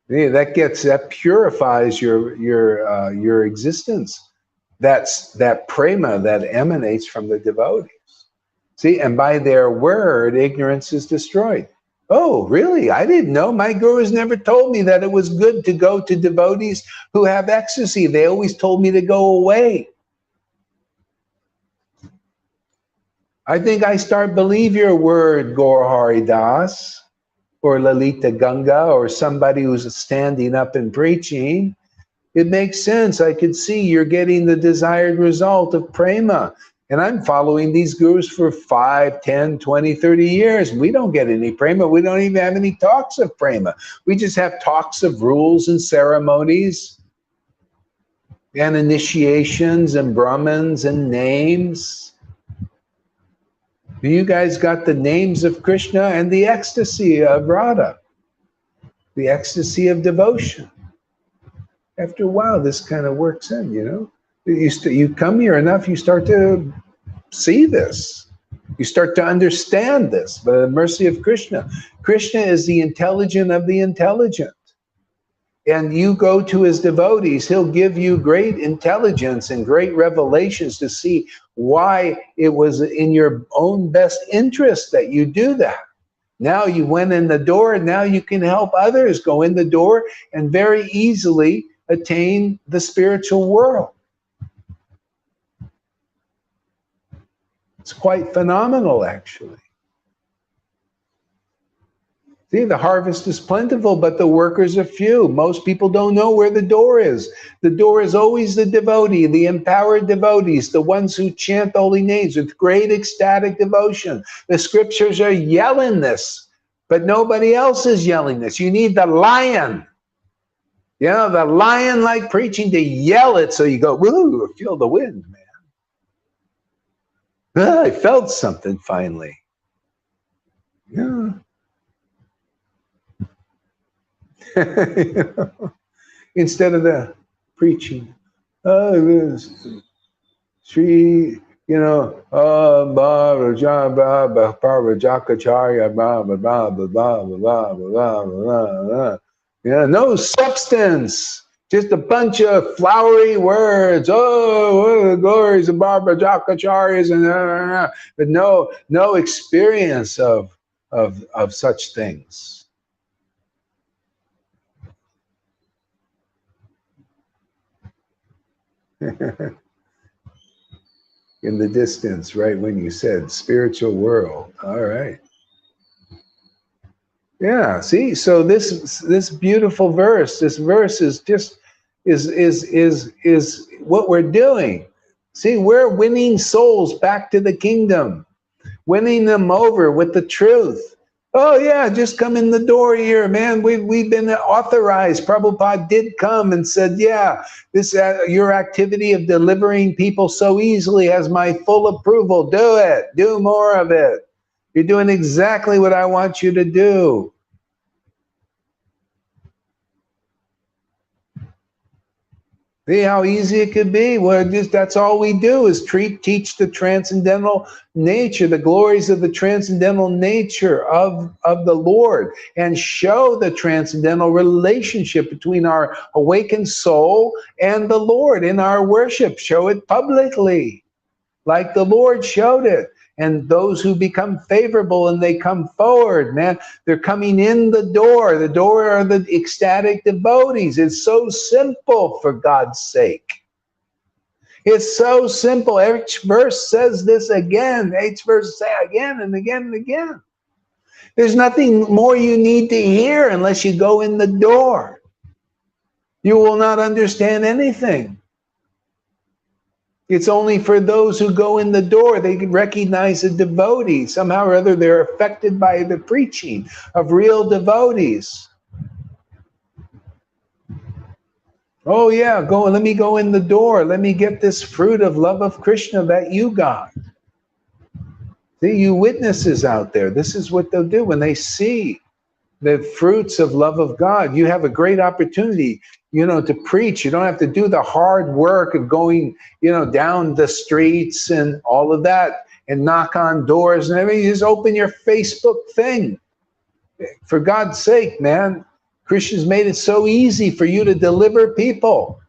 Yeah, that purifies your existence. That's that prema that emanates from the devotees. See, and by their word, ignorance is destroyed. Oh, really? I didn't know. My gurus never told me that it was good to go to devotees who have ecstasy. They always told me to go away. I think I start believe your word, Gaur Hari Das, or Lalita Ganga, or somebody who's standing up and preaching. It makes sense. I could see you're getting the desired result of prema. And I'm following these gurus for 5, 10, 20, 30 years. We don't get any prema. We don't even have any talks of prema. We just have talks of rules and ceremonies and initiations and Brahmins and names. You guys got the names of Krishna and the ecstasy of Radha, the ecstasy of devotion. After a while, this kind of works in, you know. You come here enough, you start to see this. You start to understand this, by the mercy of Krishna. Krishna is the intelligent of the intelligent. And you go to his devotees, he'll give you great intelligence and great revelations to see why it was in your own best interest that you do that. Now you went in the door, and now you can help others go in the door and very easily attain the spiritual world. It's quite phenomenal, actually. See, the harvest is plentiful, but the workers are few. Most people don't know where the door is. The door is always the devotee, the empowered devotees, the ones who chant the holy names with great ecstatic devotion. The scriptures are yelling this, but nobody else is yelling this. You need the lion. You know, the lion-like preaching to yell it so you go, woo, feel the wind, man. I felt something finally. Yeah. You know, instead of the preaching, Sri, you know, Parvajakacharya, blah, blah, blah, blah, blah, blah, blah, blah. Yeah, no substance. Just a bunch of flowery words. Oh, what are the glories of Barbara Jakacharyas, and but no experience of such things. In the distance, right when you said spiritual world. All right. Yeah, see, so this beautiful verse, this verse is just is what we're doing. See, we're winning souls back to the kingdom, winning them over with the truth. Oh yeah, just come in the door here, man. We've been authorized. Prabhupada did come and said, yeah, this your activity of delivering people so easily has my full approval. Do it. Do more of it. You're doing exactly what I want you to do. See how easy it could be? Well, that's all we do is teach the transcendental nature, the glories of the transcendental nature of the Lord, and show the transcendental relationship between our awakened soul and the Lord in our worship. Show it publicly, like the Lord showed it. And those who become favorable and they come forward, man, they're coming in the door. The door are the ecstatic devotees. It's so simple, for God's sake. It's so simple. Each verse says this again. Each verse say again and again and again. There's nothing more you need to hear unless you go in the door. You will not understand anything. It's only for those who go in the door. They can recognize a devotee. Somehow or other, they're affected by the preaching of real devotees. Oh yeah, let me go in the door. Let me get this fruit of love of Krishna that you got. See, you witnesses out there, this is what they'll do when they see the fruits of love of God. You have a great opportunity, to preach. You don't have to do the hard work of going, down the streets and all of that and knock on doors and everything. You just open your Facebook thing. For God's sake, man, Krishna's made it so easy for you to deliver people.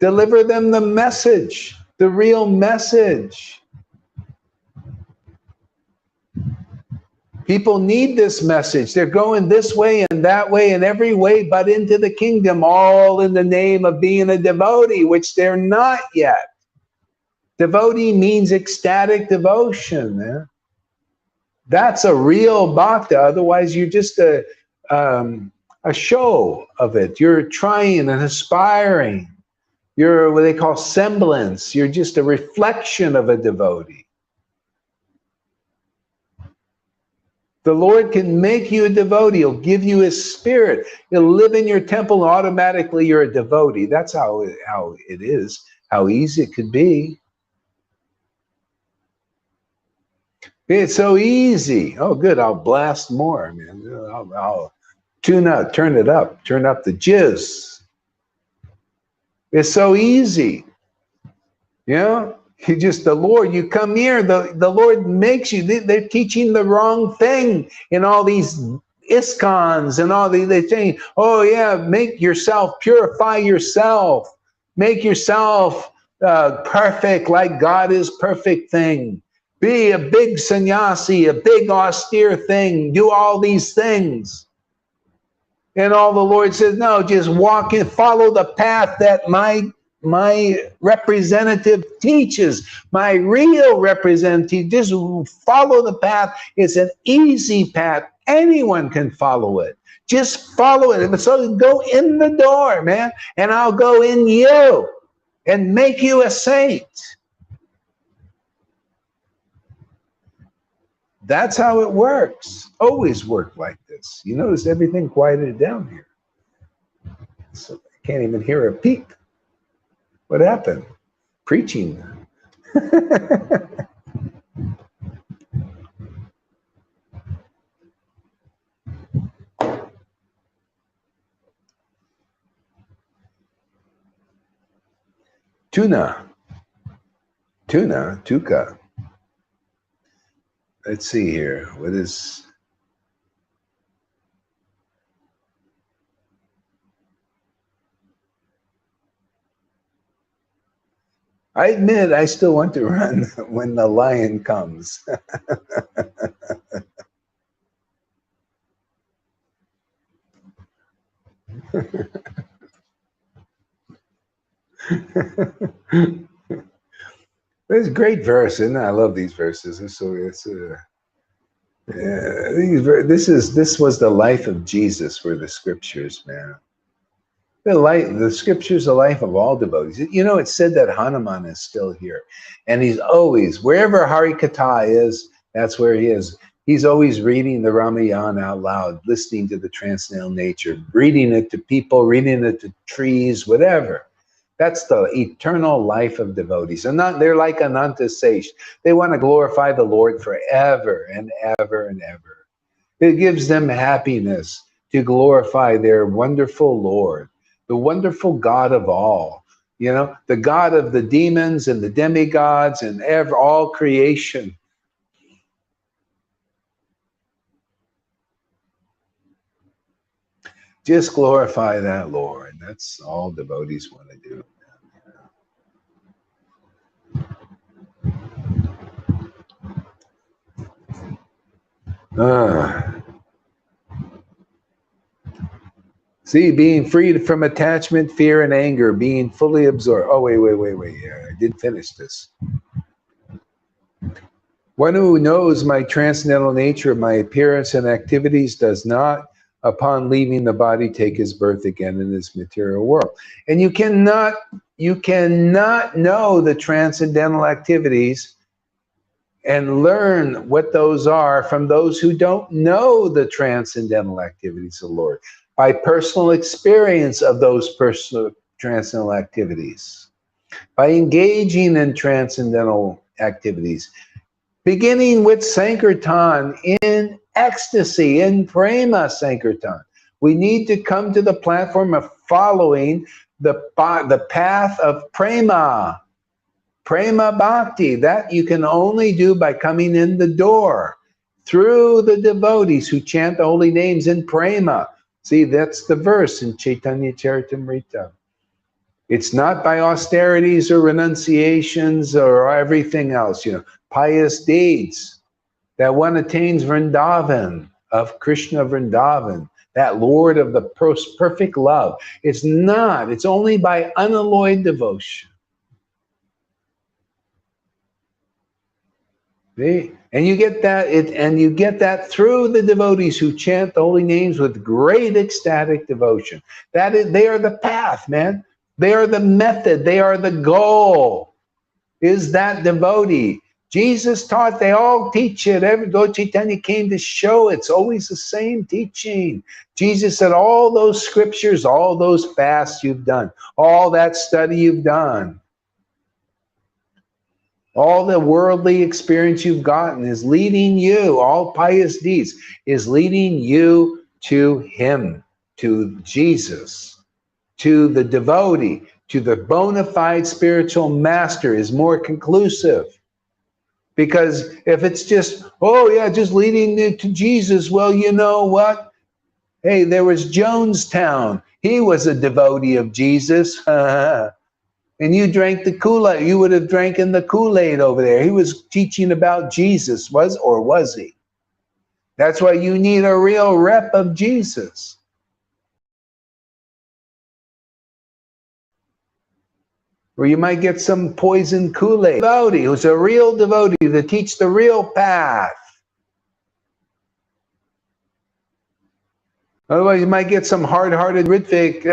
Deliver them the message, the real message. People need this message. They're going this way and that way and every way but into the kingdom, all in the name of being a devotee, which they're not yet. Devotee means ecstatic devotion, man. That's a real bhakta. Otherwise, you're just a show of it. You're trying and aspiring. You're what they call semblance. You're just a reflection of a devotee. The Lord can make you a devotee. He'll give you his spirit. He'll live in your temple and automatically you're a devotee. That's how it is, how easy it could be. It's so easy. Oh, good. I'll blast more, man. I'll turn it up, turn up the jizz. It's so easy. The Lord, you come here, the Lord makes you. They're teaching the wrong thing in all these ISKCONs and all these. They're saying, oh yeah, make yourself, purify yourself, make yourself perfect like God is perfect thing. Be a big sannyasi, a big austere thing, do all these things. And all the Lord says, no, just walk in, follow the path that my representative teaches, my real representative. Just follow the path. It's an easy path. Anyone can follow it. Just follow it. So go in the door, man, and I'll go in you and make you a saint. That's how it works. Always worked like this. You notice everything quieted down here. So I can't even hear a peep. What happened? Preaching. Tuka. Let's see here. What is... I admit I still want to run when the lion comes. It's a great verse, and I love these verses. This was the life of Jesus for the scriptures, man. The scriptures, the life of all devotees. It's said that Hanuman is still here, and he's always, wherever Hari Katha is, that's where he is. He's always reading the Ramayana out loud, listening to the transcendental nature, reading it to people, reading it to trees, whatever. That's the eternal life of devotees. And they're like Ananta Sesh. They want to glorify the Lord forever and ever and ever. It gives them happiness to glorify their wonderful Lord, the wonderful God of all, the God of the demons and the demigods and all creation. Just glorify that Lord. That's all devotees want to do. See, being freed from attachment, fear, and anger, being fully absorbed. Oh, wait. I did finish this. One who knows my transcendental nature, my appearance and activities does not upon leaving the body, take his birth again in this material world. And you cannot know the transcendental activities and learn what those are from those who don't know the transcendental activities of the Lord, by personal experience of those personal transcendental activities, by engaging in transcendental activities, beginning with Sankirtan, in ecstasy, in prema Sankirtan. We need to come to the platform of following the path of prema, prema bhakti. That you can only do by coming in the door through the devotees who chant the holy names in prema. See, that's the verse in Chaitanya Charitamrita. It's not by austerities or renunciations or everything else, pious deeds that one attains Vrindavan, of Krishna Vrindavan, that Lord of the perfect love. It's not. It's only by unalloyed devotion. See? And you get that, and you get that through the devotees who chant the holy names with great ecstatic devotion. They are the path, man. They are the method. They are the goal. Is that devotee? Jesus taught, they all teach it. Lord Caitanya came to show it's always the same teaching. Jesus said, all those scriptures, all those fasts you've done, all that study you've done, all the worldly experience you've gotten is leading you, all pious deeds, is leading you to him, to Jesus, to the devotee, to the bona fide spiritual master is more conclusive. Because if it's just, oh yeah, just leading you to Jesus, well, you know what? Hey, there was Jonestown. He was a devotee of Jesus. And you drank the Kool-Aid. You would have drank in the Kool-Aid over there. He was teaching about Jesus, was he? That's why you need a real rep of Jesus. Or you might get some poison Kool-Aid devotee who's a real devotee to teach the real path. Otherwise, you might get some hard-hearted Ritvik.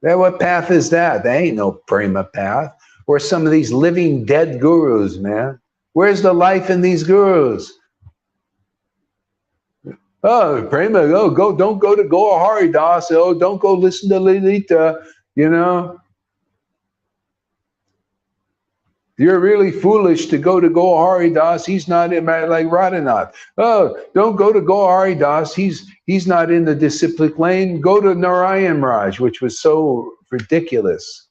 What path is that? There ain't no prema path. Or some of these living dead gurus, man. Where's the life in these gurus? Oh, prema, don't go to Gaur Hari Das. Oh, don't go listen to Lalita, You're really foolish to go to Gaur Hari Das. He's not in like Radhanath. Oh, don't go to Gaur Hari Das. He's not in the disciplic lane. Go to Narayan Raj, which was so ridiculous.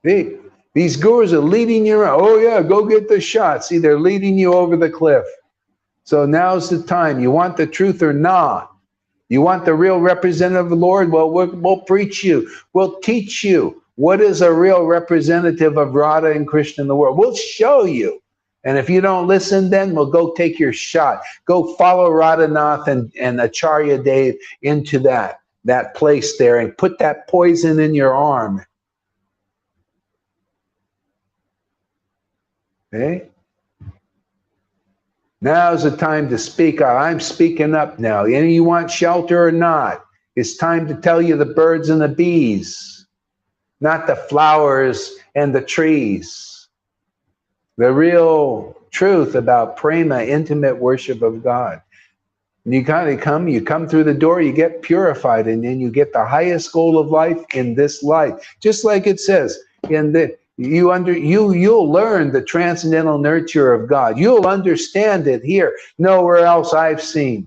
These gurus are leading you around. Oh yeah, go get the shot. See, they're leading you over the cliff. So now's the time. You want the truth or not? You want the real representative of the Lord? Well, we'll preach you. We'll teach you. What is a real representative of Radha and Krishna in the world? We'll show you. And if you don't listen, then we'll go take your shot. Go follow Radhanath and Acharya Dev into that place there and put that poison in your arm. Okay? Now's the time to speak up. I'm speaking up now. And you want shelter or not? It's time to tell you the birds and the bees, not the flowers and the trees. The real truth about prema, intimate worship of God. And you come through the door, you get purified, and then you get the highest goal of life in this life. Just like it says you'll learn the transcendental nurture of God. You'll understand it here, nowhere else I've seen.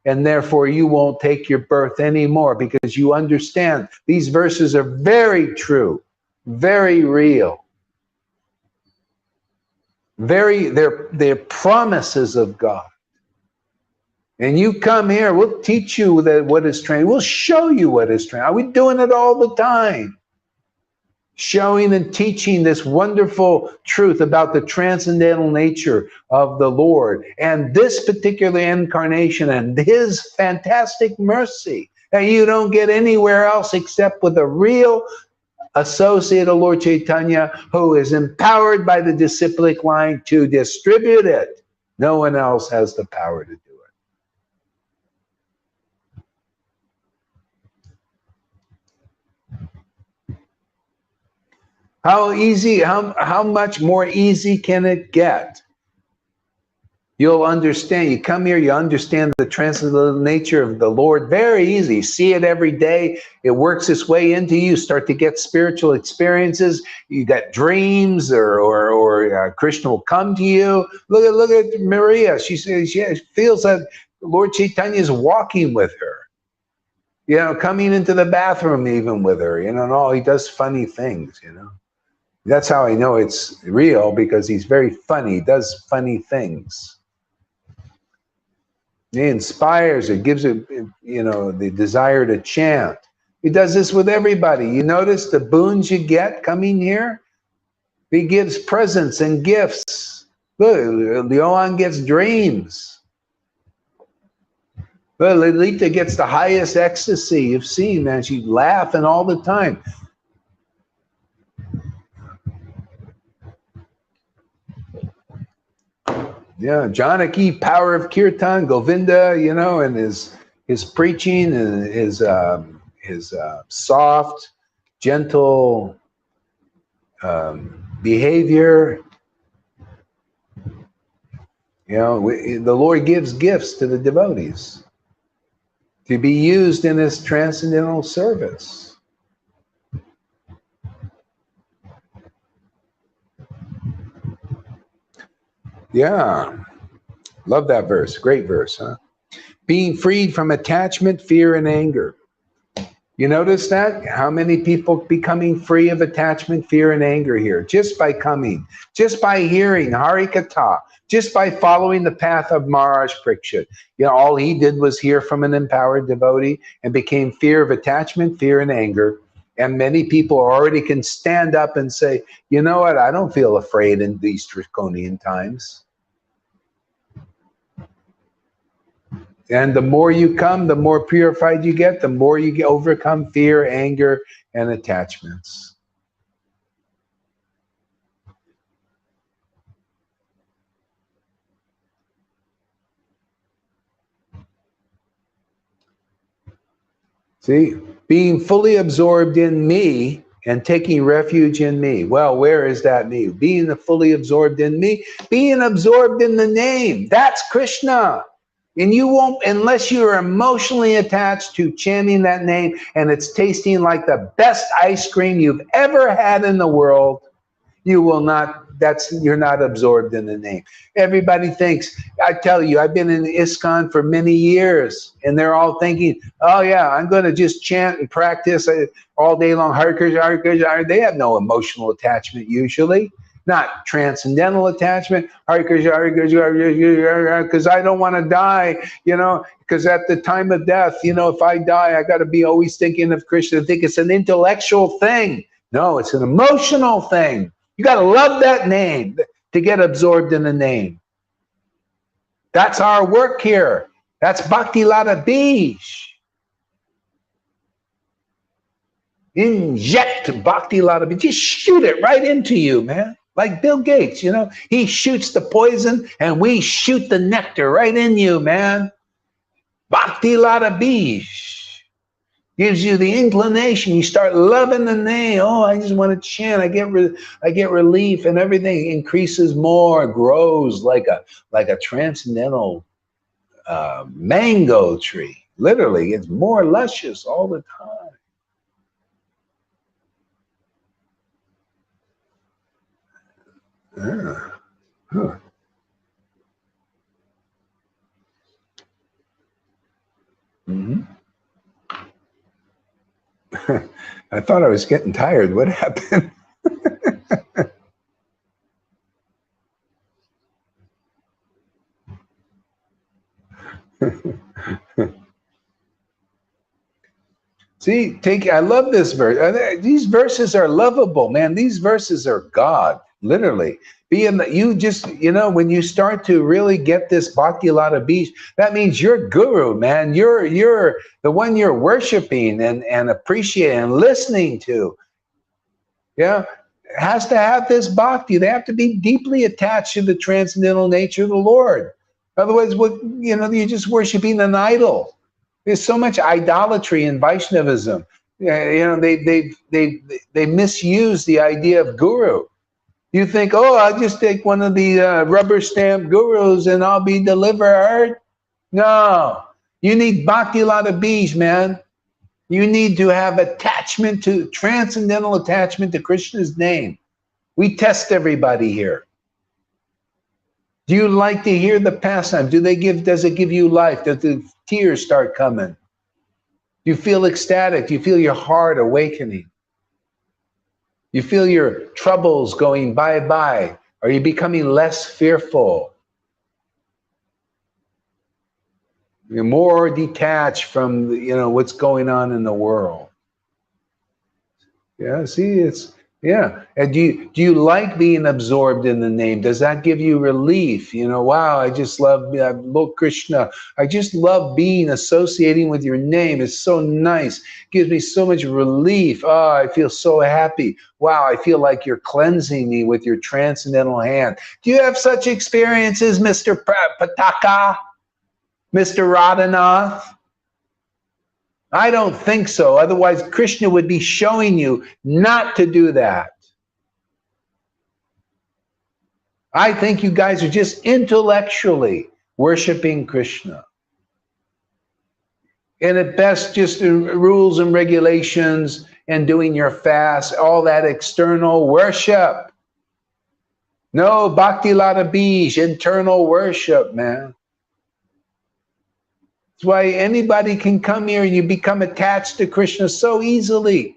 And therefore you won't take your birth anymore because you understand these verses are very true, very real. They're promises of God. And you come here, we'll teach you what is trained. We'll show you what is trained. Are we doing it all the time? Showing and teaching this wonderful truth about the transcendental nature of the Lord and this particular incarnation and his fantastic mercy that you don't get anywhere else except with a real associate of Lord Caitanya who is empowered by the disciplic line to distribute it. No one else has the power to do it. How easy, how much more easy can it get? You'll understand. You come here, you understand the transcendental nature of the Lord. Very easy. See it every day. It works its way into you. Start to get spiritual experiences. You got dreams, or Krishna will come to you. Look at Maria. She says she feels that Lord Caitanya is walking with her. You know, coming into the bathroom even with her. You know, and all he does funny things. You know, that's how I know it's real, because he's very funny. He does funny things. He inspires it, gives it, you know, the desire to chant. He does this with everybody. You notice the boons you get coming here? He gives presents and gifts. Look, Leon gets dreams. But Lolita gets the highest ecstasy you've seen, man. She's laughing all the time. Yeah, Janaki, power of kirtan, Govinda, you know, and his preaching and his soft, gentle behavior. You know, the Lord gives gifts to the devotees to be used in his transcendental service. Yeah, love that verse. Great verse, huh? Being freed from attachment, fear, and anger. You notice that? How many people becoming free of attachment, fear, and anger here? Just by coming, just by hearing Hari Katha, just by following the path of Maharaj Parikshit. You know, all he did was hear from an empowered devotee and became fear of attachment, fear, and anger. And many people already can stand up and say, you know what, I don't feel afraid in these draconian times. And the more you come, the more purified you get, the more you overcome fear, anger, and attachments. See, being fully absorbed in me and taking refuge in me. Well, where is that me? Being fully absorbed in me, being absorbed in the name. That's Krishna. And you won't, unless you're emotionally attached to chanting that name and it's tasting like the best ice cream you've ever had in the world, you will not, you're not absorbed in the name. Everybody thinks, I tell you, I've been in ISKCON for many years, and they're all thinking, oh yeah, I'm going to just chant and practice all day long. Hare Krishna, Hare Krishna. They have no emotional attachment usually. Not transcendental attachment, Hare Krishna, Hare Krishna, Hare Krishna, because I don't want to die, you know, because at the time of death, you know, if I die, I got to be always thinking of Krishna. I think it's an intellectual thing. No, it's an emotional thing. You got to love that name to get absorbed in the name. That's our work here. That's Bhakti Lata Bij. Inject Bhakti Lata Bij. Just shoot it right into you, man. Like Bill Gates, you know, he shoots the poison and we shoot the nectar right in you, man. Bhakti Lata Bij gives you the inclination. You start loving the name. Oh, I just want to chant. I get relief, and everything increases more, grows like a transcendental mango tree. Literally, it's more luscious all the time. Yeah. Huh. Mm-hmm. I thought I was getting tired. What happened? See, I love this verse. These verses are lovable, man. These verses are God, literally. You just, you know, when you start to really get this Bhakti Lata Bij, that means you're guru, man. You're the one you're worshiping and appreciating and listening to. Yeah. has to have this bhakti. They have to be deeply attached to the transcendental nature of the Lord. Otherwise, you're just worshiping an idol. There's so much idolatry in Vaishnavism. They misuse the idea of guru. You think, oh, I'll just take one of the rubber stamp gurus and I'll be delivered. No, you need bhakti lata bij, man. You need to have transcendental attachment to Krishna's name. We test everybody here. Do you like to hear the pastime? Does it give you life? Does the tears start coming? Do you feel ecstatic? Do you feel your heart awakening? You feel your troubles going bye-bye? Are you becoming less fearful? You're more detached from what's going on in the world. Yeah, see, And do you like being absorbed in the name? Does that give you relief? Wow, I just love Lord Krishna. I just love associating with your name. It's so nice. It gives me so much relief. Oh, I feel so happy. Wow, I feel like you're cleansing me with your transcendental hand. Do you have such experiences, Mr. Pataka? Mr. Radhanath? I don't think so. Otherwise, Krishna would be showing you not to do that. I think you guys are just intellectually worshiping Krishna. And at best, just rules and regulations and doing your fast, all that external worship. No, bhakti lata bij, internal worship, man. That's why anybody can come here and you become attached to Krishna so easily.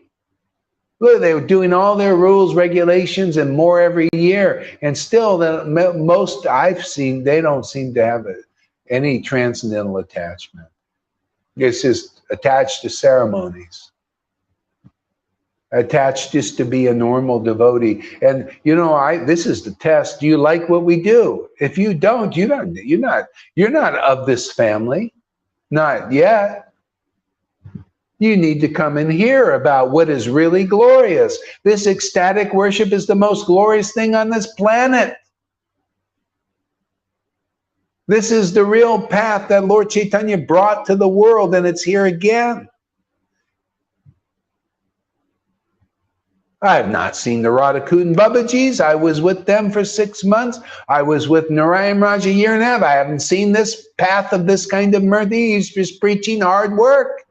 Look, they were doing all their rules, regulations, and more every year. And still, most I've seen, they don't seem to have any transcendental attachment. It's just attached to ceremonies. Attached just to be a normal devotee. And, this is the test. Do you like what we do? If you don't, you're not of this family. Not yet. You need to come and hear about what is really glorious. This ecstatic worship is the most glorious thing on this planet. This is the real path that Lord Caitanya brought to the world, and it's here again. I have not seen the Radhakut Babajis. I was with them for 6 months. I was with Narayan Raj a year and a half. I haven't seen this path of this kind of Murti. He's just preaching hard work.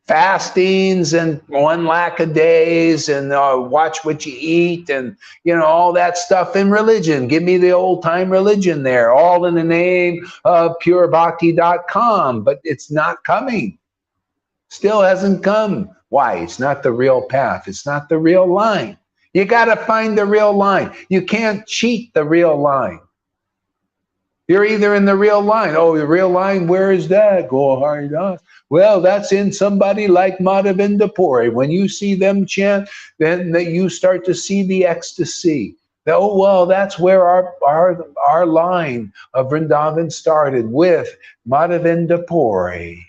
Fastings and 1 lakh a days and watch what you eat and, all that stuff in religion. Give me the old time religion there, all in the name of purebhakti.com. But it's not coming. Still hasn't come. Why? It's not the real path. It's not the real line. You got to find the real line. You can't cheat the real line. You're either in the real line. Oh, the real line, where is that? Go Haridas. Well, that's in somebody like Madhavinda Puri. When you see them chant, then you start to see the ecstasy. Oh, well, that's where our line of Vrindavan started, with Madhavinda Puri.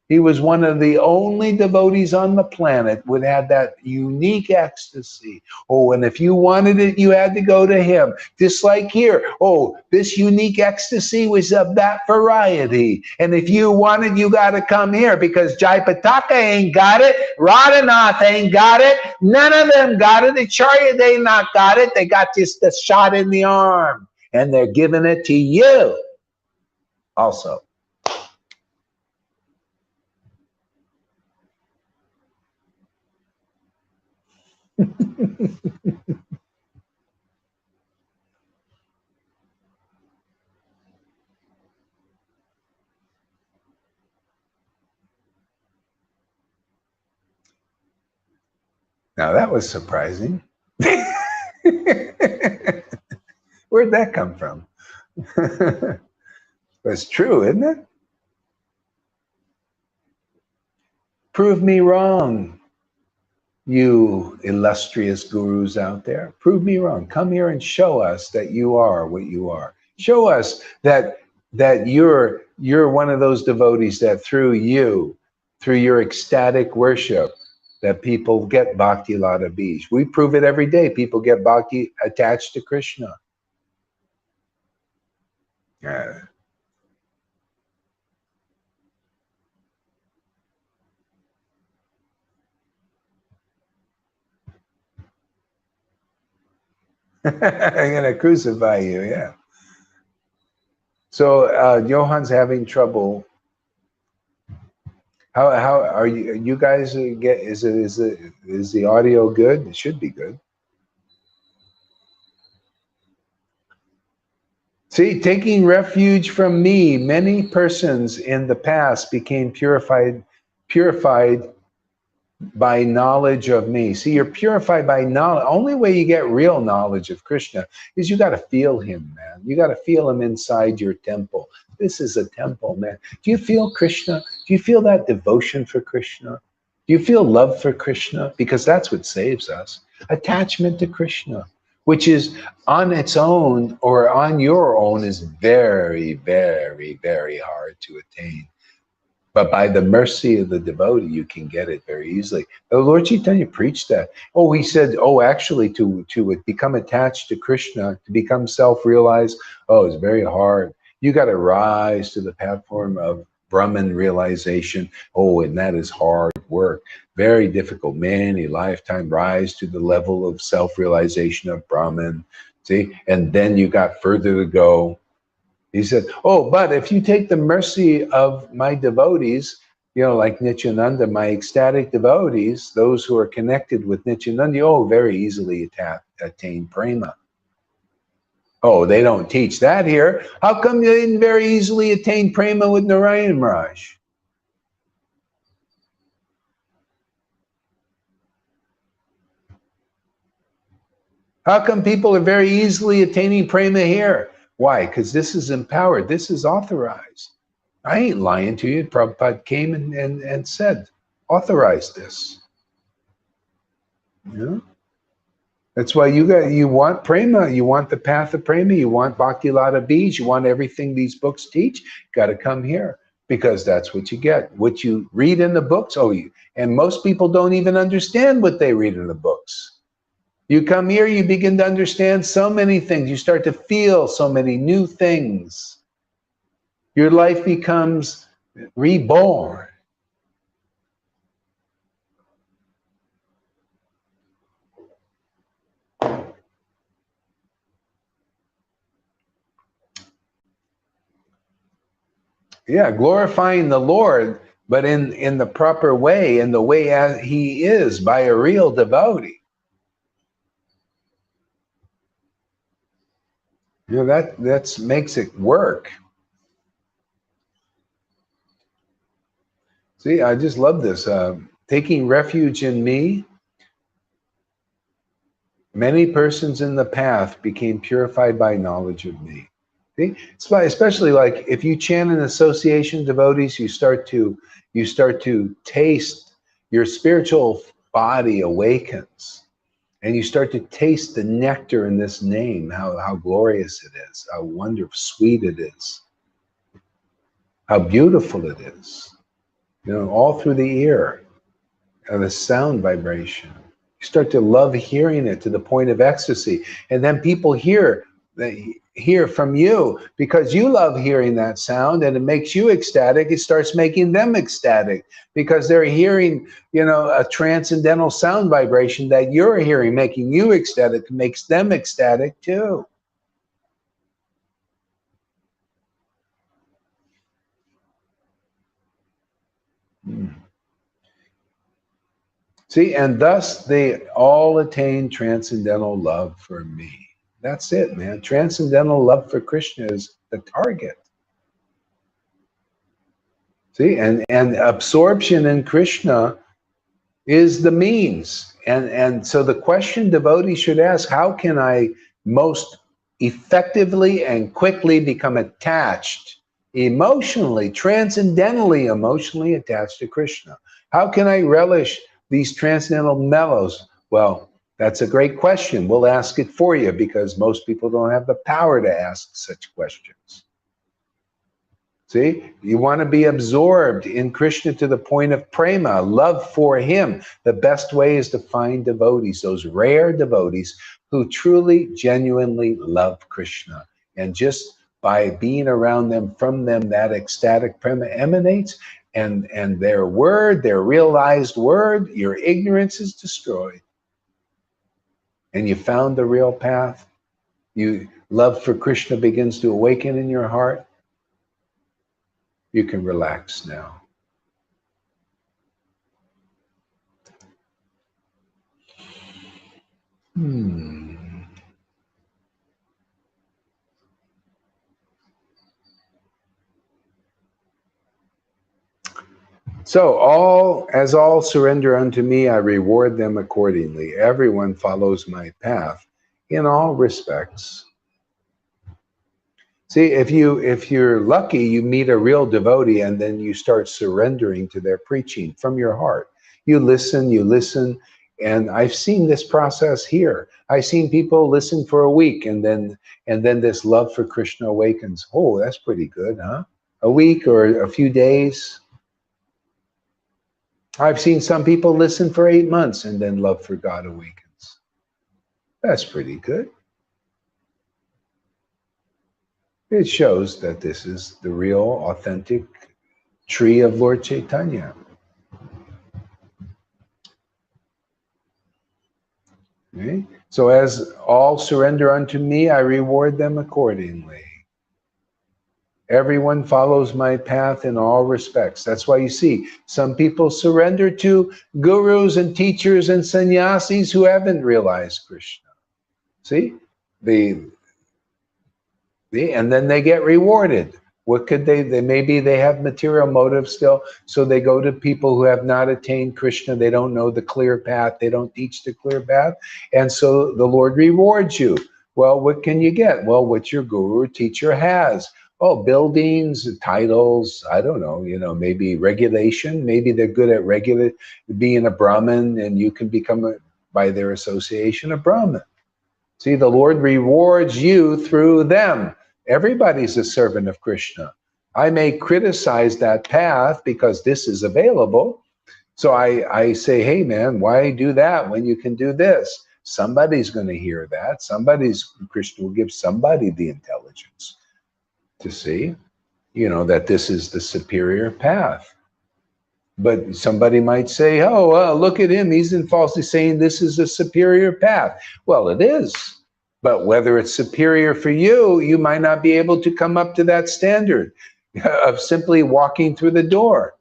He was one of the only devotees on the planet who had that unique ecstasy. Oh, and if you wanted it, you had to go to him. Just like here. Oh, this unique ecstasy was of that variety. And if you wanted, you got to come here, because Jaipataka ain't got it. Radhanath ain't got it. None of them got it. Acharya, they not got it. They got just a shot in the arm. And they're giving it to you also. Now that was surprising. Where'd that come from? It's true, isn't it? Prove me wrong, you illustrious gurus out there. Prove me wrong. Come here and show us that you are what you are. Show us that you're one of those devotees that through your ecstatic worship, that people get Bhakti Lata Bij. We prove it every day. People get Bhakti attached to Krishna. Yeah. I'm going to crucify you, yeah. So Johan's having trouble. How are you guys get is the audio good? It should be good. See, taking refuge from me, many persons in the past became purified by knowledge of me. See, you're purified by knowledge. Only way you get real knowledge of Krishna is you got to feel him, man. You got to feel him inside your temple. This is a temple, man. Do you feel Krishna? Do you feel that devotion for Krishna? Do you feel love for Krishna? Because that's what saves us. Attachment to Krishna, which is on its own or on your own, is very, very, very hard to attain. But by the mercy of the devotee, you can get it very easily. The Lord Caitanya preached that. Oh, he said, oh, actually, to become attached to Krishna, to become self-realized, oh, it's very hard. You got to rise to the platform of Brahman realization. Oh, and that is hard work. Very difficult. Many lifetime rise to the level of self-realization of Brahman. See? And then you got further to go. He said, oh, but if you take the mercy of my devotees, you know, like Nityananda, my ecstatic devotees, those who are connected with Nityananda, oh, very easily attain prema. Oh, they don't teach that here. How come they didn't very easily attain prema with Narayan Raj? How come people are very easily attaining prema here? Why? Because this is empowered. This is authorized. I ain't lying to you. Prabhupada came and said, authorize this. You know? That's why you want prema, you want the path of prema, you want Bhakti Lata Bij, you want everything these books teach, got to come here because that's what you get. What you read in the books, and most people don't even understand what they read in the books. You come here, you begin to understand so many things. You start to feel so many new things. Your life becomes reborn. Yeah, glorifying the Lord, but in the proper way, in the way as he is, by a real devotee. You know, that makes it work. See, I just love this. Taking refuge in me, many persons in the path became purified by knowledge of me. See? Especially like if you chant in association devotees, you start to taste, your spiritual body awakens. And you start to taste the nectar in this name, how glorious it is, how wonderful, sweet it is, how beautiful it is. You know, all through the ear, the sound vibration. You start to love hearing it to the point of ecstasy. And then people hear from you because you love hearing that sound and it makes you ecstatic. It starts making them ecstatic because they're hearing, you know, a transcendental sound vibration that you're hearing, making you ecstatic, makes them ecstatic too. See, and thus they all attain transcendental love for me. That's it, man. Transcendental love for Krishna is the target. See, and absorption in Krishna is the means. And so the question devotees should ask, how can I most effectively and quickly become attached emotionally, transcendentally emotionally attached to Krishna? How can I relish these transcendental mellows? Well, that's a great question. We'll ask it for you because most people don't have the power to ask such questions. See, you want to be absorbed in Krishna to the point of prema, love for him. The best way is to find devotees, those rare devotees who truly, genuinely love Krishna. And just by being around them, from them, that ecstatic prema emanates, and their word, their realized word, your ignorance is destroyed. And you found the real path. Love for Krishna begins to awaken in your heart. You can relax now. So all surrender unto me, I reward them accordingly. Everyone follows my path in all respects. See, if you're lucky, you meet a real devotee and then you start surrendering to their preaching from your heart. You listen, and I've seen this process here. I've seen people listen for a week and then this love for Krishna awakens. Oh, that's pretty good, huh? A week or a few days. I've seen some people listen for 8 months and then love for God awakens. That's pretty good. It shows that this is the real, authentic tree of Lord Caitanya. Okay? So as all surrender unto me, I reward them accordingly. Everyone follows my path in all respects. That's why you see some people surrender to gurus and teachers and sannyasis who haven't realized Krishna. See? And then they get rewarded. What could they maybe they have material motives still, so they go to people who have not attained Krishna. They don't know the clear path. They don't teach the clear path. And so the Lord rewards you. Well, what can you get? Well, what your guru or teacher has. Oh, buildings, titles, I don't know, maybe regulation. Maybe they're good at being a Brahmin, and you can become, by their association, a Brahmin. See, the Lord rewards you through them. Everybody's a servant of Krishna. I may criticize that path because this is available. So I say, hey, man, why do that when you can do this? Somebody's going to hear that. Krishna will give somebody the intelligence to see, that this is the superior path. But somebody might say, oh, look at him. He's falsely saying this is a superior path. Well, it is. But whether it's superior for you, you might not be able to come up to that standard of simply walking through the door.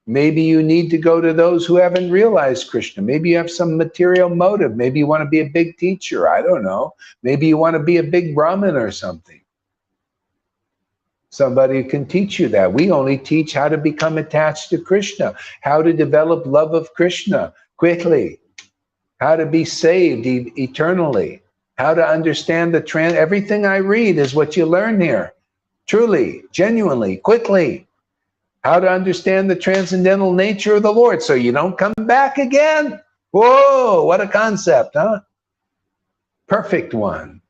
Maybe you need to go to those who haven't realized Krishna. Maybe you have some material motive. Maybe you want to be a big teacher. I don't know. Maybe you want to be a big Brahmin or something. Somebody can teach you that. We only teach how to become attached to Krishna, how to develop love of Krishna quickly, how to be saved eternally, how to understand everything I read is what you learn here. Truly, genuinely, quickly. How to understand the transcendental nature of the Lord so you don't come back again. Whoa, what a concept, huh? Perfect one.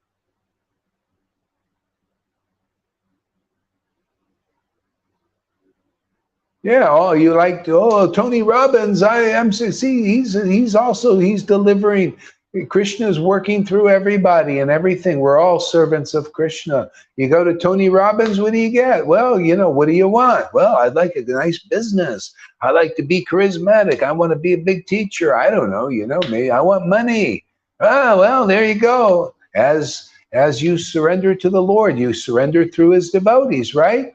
Yeah, you like Tony Robbins. He's delivering. Krishna's working through everybody and everything. We're all servants of Krishna. You go to Tony Robbins, what do you get? Well, what do you want? Well, I'd like a nice business. I like to be charismatic. I want to be a big teacher. I don't know, maybe I want money. Ah, well, there you go. As you surrender to the Lord, you surrender through his devotees, right?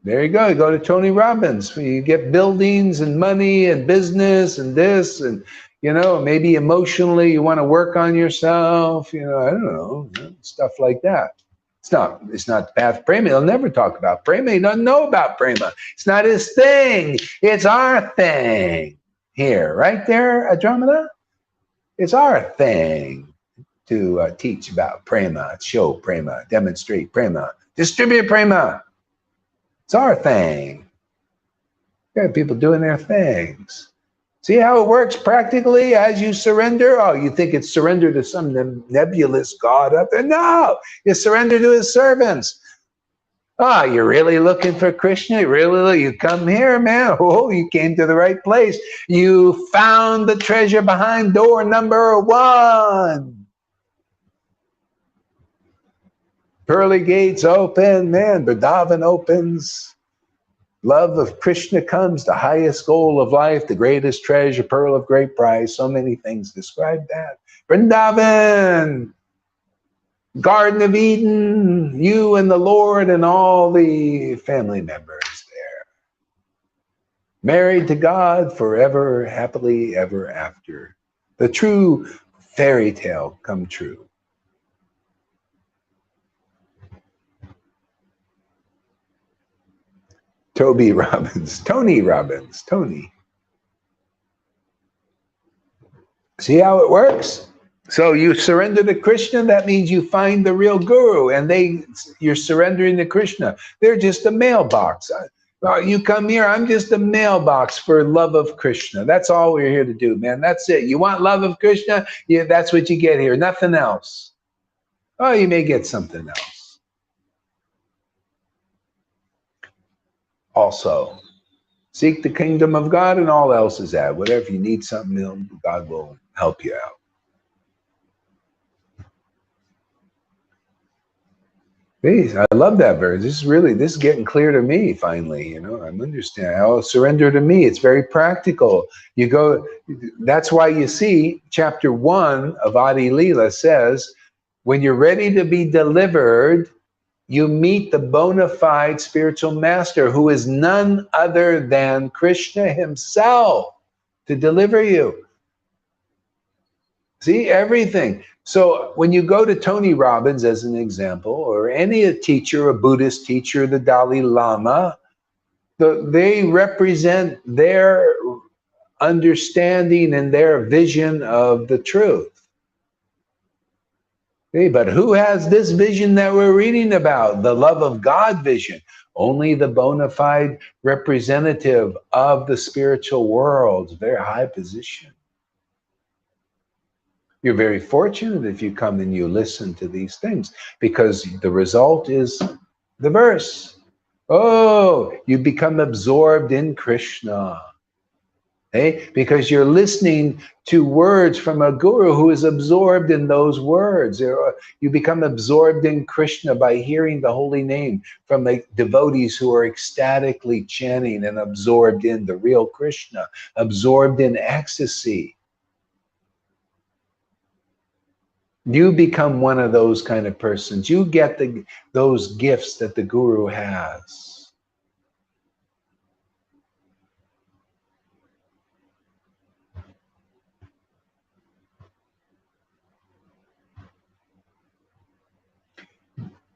There you go. You go to Tony Robbins. You get buildings and money and business and this and, maybe emotionally you want to work on yourself. I don't know, stuff like that. It's not path prema. He'll never talk about prema. He doesn't know about prema. It's not his thing. It's our thing here, right there, Andromeda. It's our thing to teach about prema, show prema, demonstrate prema, distribute prema. It's our thing. You got people doing their things. See how it works practically as you surrender? Oh, you think it's surrender to some nebulous God up there? No, you surrender to his servants. Oh, you're really looking for Krishna? You come here, man. Oh, you came to the right place. You found the treasure behind door number 1. Pearly gates open, man. Vrindavan opens. Love of Krishna comes, the highest goal of life, the greatest treasure, pearl of great price. So many things describe that. Vrindavan, Garden of Eden, you and the Lord and all the family members there. Married to God forever, happily ever after. The true fairy tale come true. Tony Robbins. See how it works? So you surrender to Krishna, that means you find the real guru, and you're surrendering to Krishna. They're just a mailbox. You come here, I'm just a mailbox for love of Krishna. That's all we're here to do, man. That's it. You want love of Krishna? Yeah, that's what you get here. Nothing else. Oh, you may get something else. Also, seek the kingdom of God and all else is added. Whatever you need something, God will help you out. Please, I love that verse. This is getting clear to me finally. You know, I'm understanding. Oh, surrender to me. It's very practical. You go, that's why you see chapter 1 of Adi Leela says, when you're ready to be delivered, you meet the bona fide spiritual master who is none other than Krishna himself to deliver you. See, everything. So when you go to Tony Robbins as an example, or any teacher, a Buddhist teacher, the Dalai Lama, they represent their understanding and their vision of the truth. Okay, but who has this vision that we're reading about? The love of God vision. Only the bona fide representative of the spiritual world, very high position. You're very fortunate if you come and you listen to these things, because the result is the verse. Oh, you become absorbed in Krishna. Okay? Because you're listening to words from a guru who is absorbed in those words. You become absorbed in Krishna by hearing the holy name from the devotees who are ecstatically chanting and absorbed in the real Krishna, absorbed in ecstasy. You become one of those kind of persons. You get those gifts that the guru has.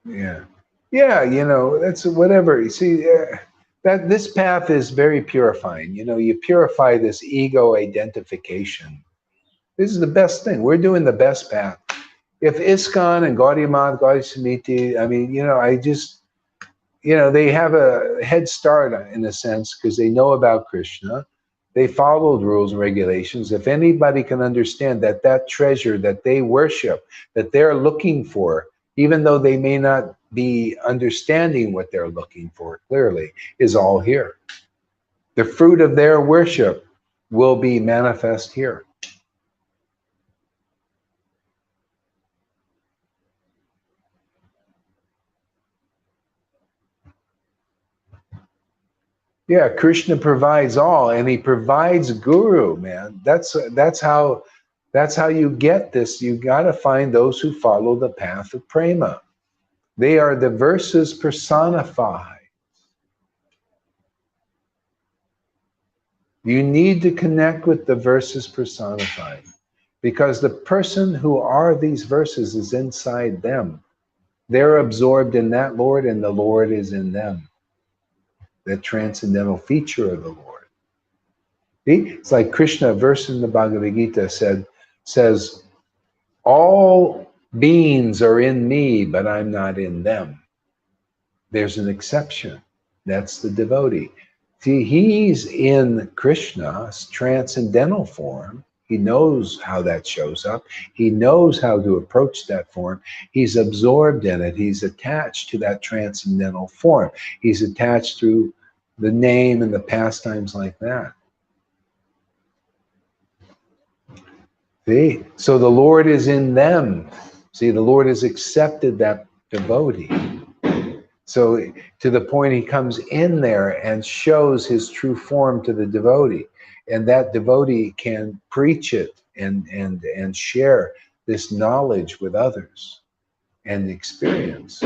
Yeah. Yeah, you know, that's whatever. You see, that this path is very purifying. You know, you purify this ego identification. This is the best thing. We're doing the best path. If ISKCON and Gaudiya Math, Gaudiya Samiti, I mean, you know, they have a head start in a sense because they know about Krishna. They followed rules and regulations. If anybody can understand that treasure that they worship, that they're looking for, even though they may not be understanding what they're looking for clearly, is all here. The fruit of their worship will be manifest here. Yeah, Krishna provides all, and he provides guru, man. That's how you get this. You got to find those who follow the path of prema. They are the verses personified. You need to connect with the verses personified, because the person who are these verses is inside them. They're absorbed in that Lord, and the Lord is in them. The transcendental feature of the Lord. See? It's like Krishna, a verse in the Bhagavad Gita says, all beings are in me, but I'm not in them. There's an exception. That's the devotee. See, he's in Krishna's transcendental form. He knows how that shows up. He knows how to approach that form. He's absorbed in it. He's attached to that transcendental form. He's attached through the name and the pastimes like that. See? So the Lord is in them. See, the Lord has accepted that devotee. So to the point he comes in there and shows his true form to the devotee. And that devotee can preach it and share this knowledge with others and experience.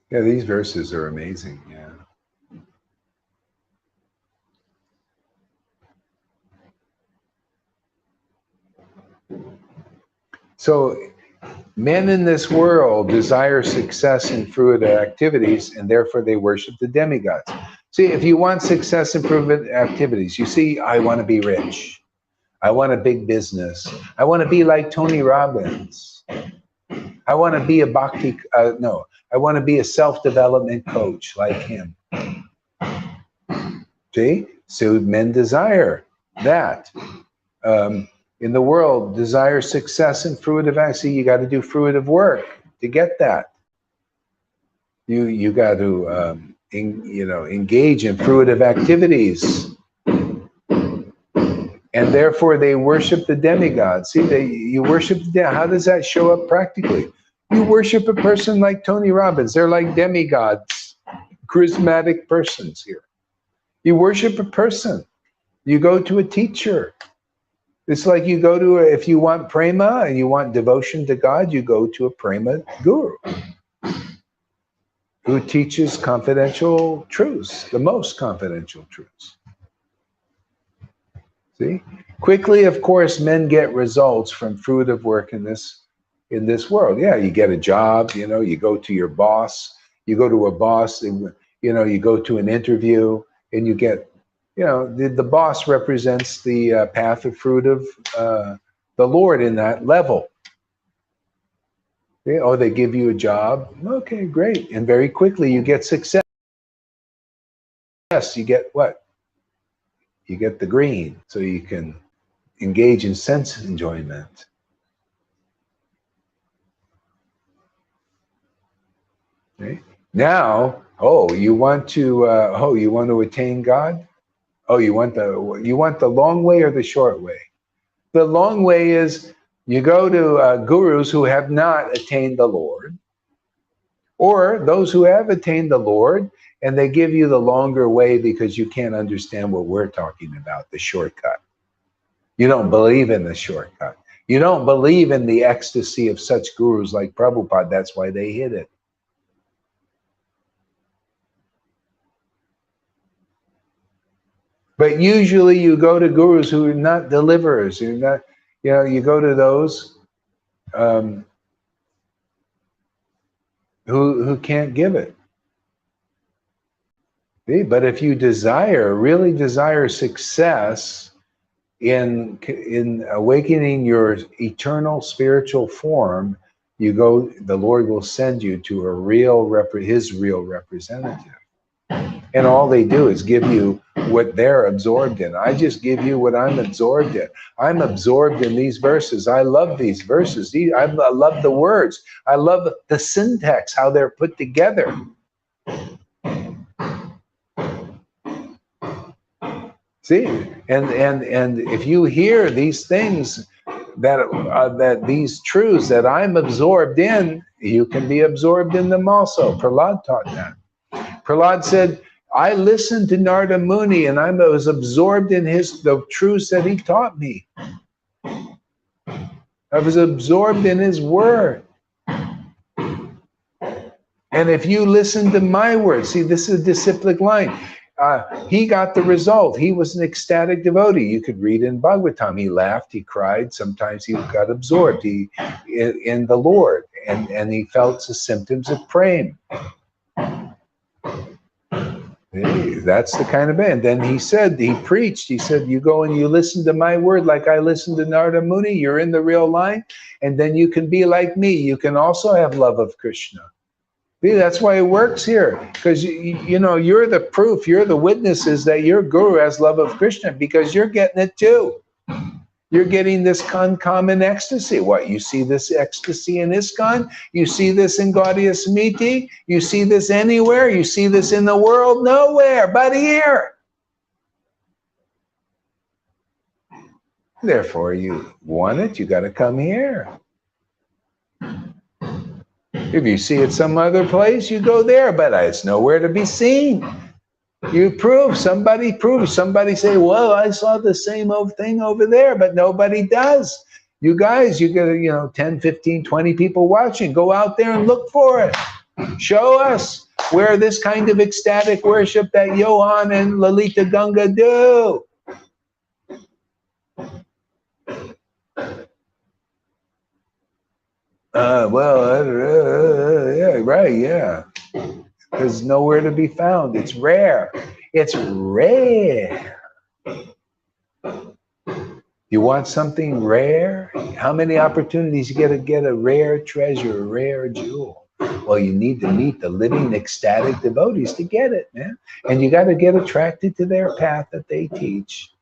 Yeah, these verses are amazing. Yeah. So men in this world desire success in fruitive activities, and therefore they worship the demigods. See, if you want success in fruitive activities, you see, I want to be rich. I want a big business. I want to be like Tony Robbins. I want to be a bhakti, I want to be a self-development coach like him. See? So men desire that. In the world, desire success and fruitive acts. See, you got to do fruitive work to get that. You got to engage in fruitive activities, and therefore they worship the demigods. See, you worship the how does that show up practically? You worship a person like Tony Robbins. They're like demigods, charismatic persons here. You worship a person. You go to a teacher. It's like you go to, if you want prema and you want devotion to God, you go to a prema guru who teaches confidential truths, the most confidential truths. See? Quickly, of course, men get results from fruitive work in this world. Yeah, you get a job, you go to your boss, you go to a boss, you go to an interview, and you get, the boss represents the path of fruit of the Lord in that level. Okay? Oh, they give you a job. Okay, great. And very quickly you get success. You get what? You get the green, so you can engage in sense enjoyment. Okay? Now, you want to attain God? Oh, you want the long way or the short way? The long way is you go to gurus who have not attained the Lord, or those who have attained the Lord, and they give you the longer way because you can't understand what we're talking about, the shortcut. You don't believe in the shortcut. You don't believe in the ecstasy of such gurus like Prabhupada. That's why they hid it. But usually you go to gurus who are not deliverers. You're not, you go to those who can't give it. See? But if you really desire success in awakening your eternal spiritual form, the Lord will send you to his real representative. And all they do is give you what they're absorbed in. I just give you what I'm absorbed in. I'm absorbed in these verses. I love these verses. I love the words. I love the syntax, how they're put together. See, and if you hear these things, that these truths that I'm absorbed in, you can be absorbed in them also. Prahlad taught that. Prahlad said, I listened to Narada Muni and I was absorbed in the truths that he taught me. I was absorbed in his word. And if you listen to my words, see, this is a disciplic line. He got the result. He was an ecstatic devotee. You could read in Bhagavatam. He laughed, he cried. Sometimes he got absorbed in the Lord, and he felt the symptoms of prema. Hey, that's the kind of man. Then he said, he preached, he said, you go and you listen to my word like I listened to Narada Muni, you're in the real line, and then you can be like me. You can also have love of Krishna. See, that's why it works here. Because, you know, you're the proof, you're the witnesses that your guru has love of Krishna, because you're getting it too. You're getting this common ecstasy. What? You see this ecstasy in ISKCON? You see this in Gaudiya Samiti? You see this anywhere? You see this in the world? Nowhere but here. Therefore, you want it, you got to come here. If you see it some other place, you go there, but it's nowhere to be seen. You prove, somebody proves, somebody say, well, I saw the same old thing over there, but nobody does. You guys, you get, 10, 15, 20 people watching. Go out there and look for it. Show us where this kind of ecstatic worship that Johan and Lalita Ganga do. Yeah, right, yeah. There's nowhere to be found. It's rare. It's rare. You want something rare? How many opportunities you get to get a rare treasure, a rare jewel? Well, you need to meet the living, ecstatic devotees to get it, man. And you got to get attracted to their path that they teach.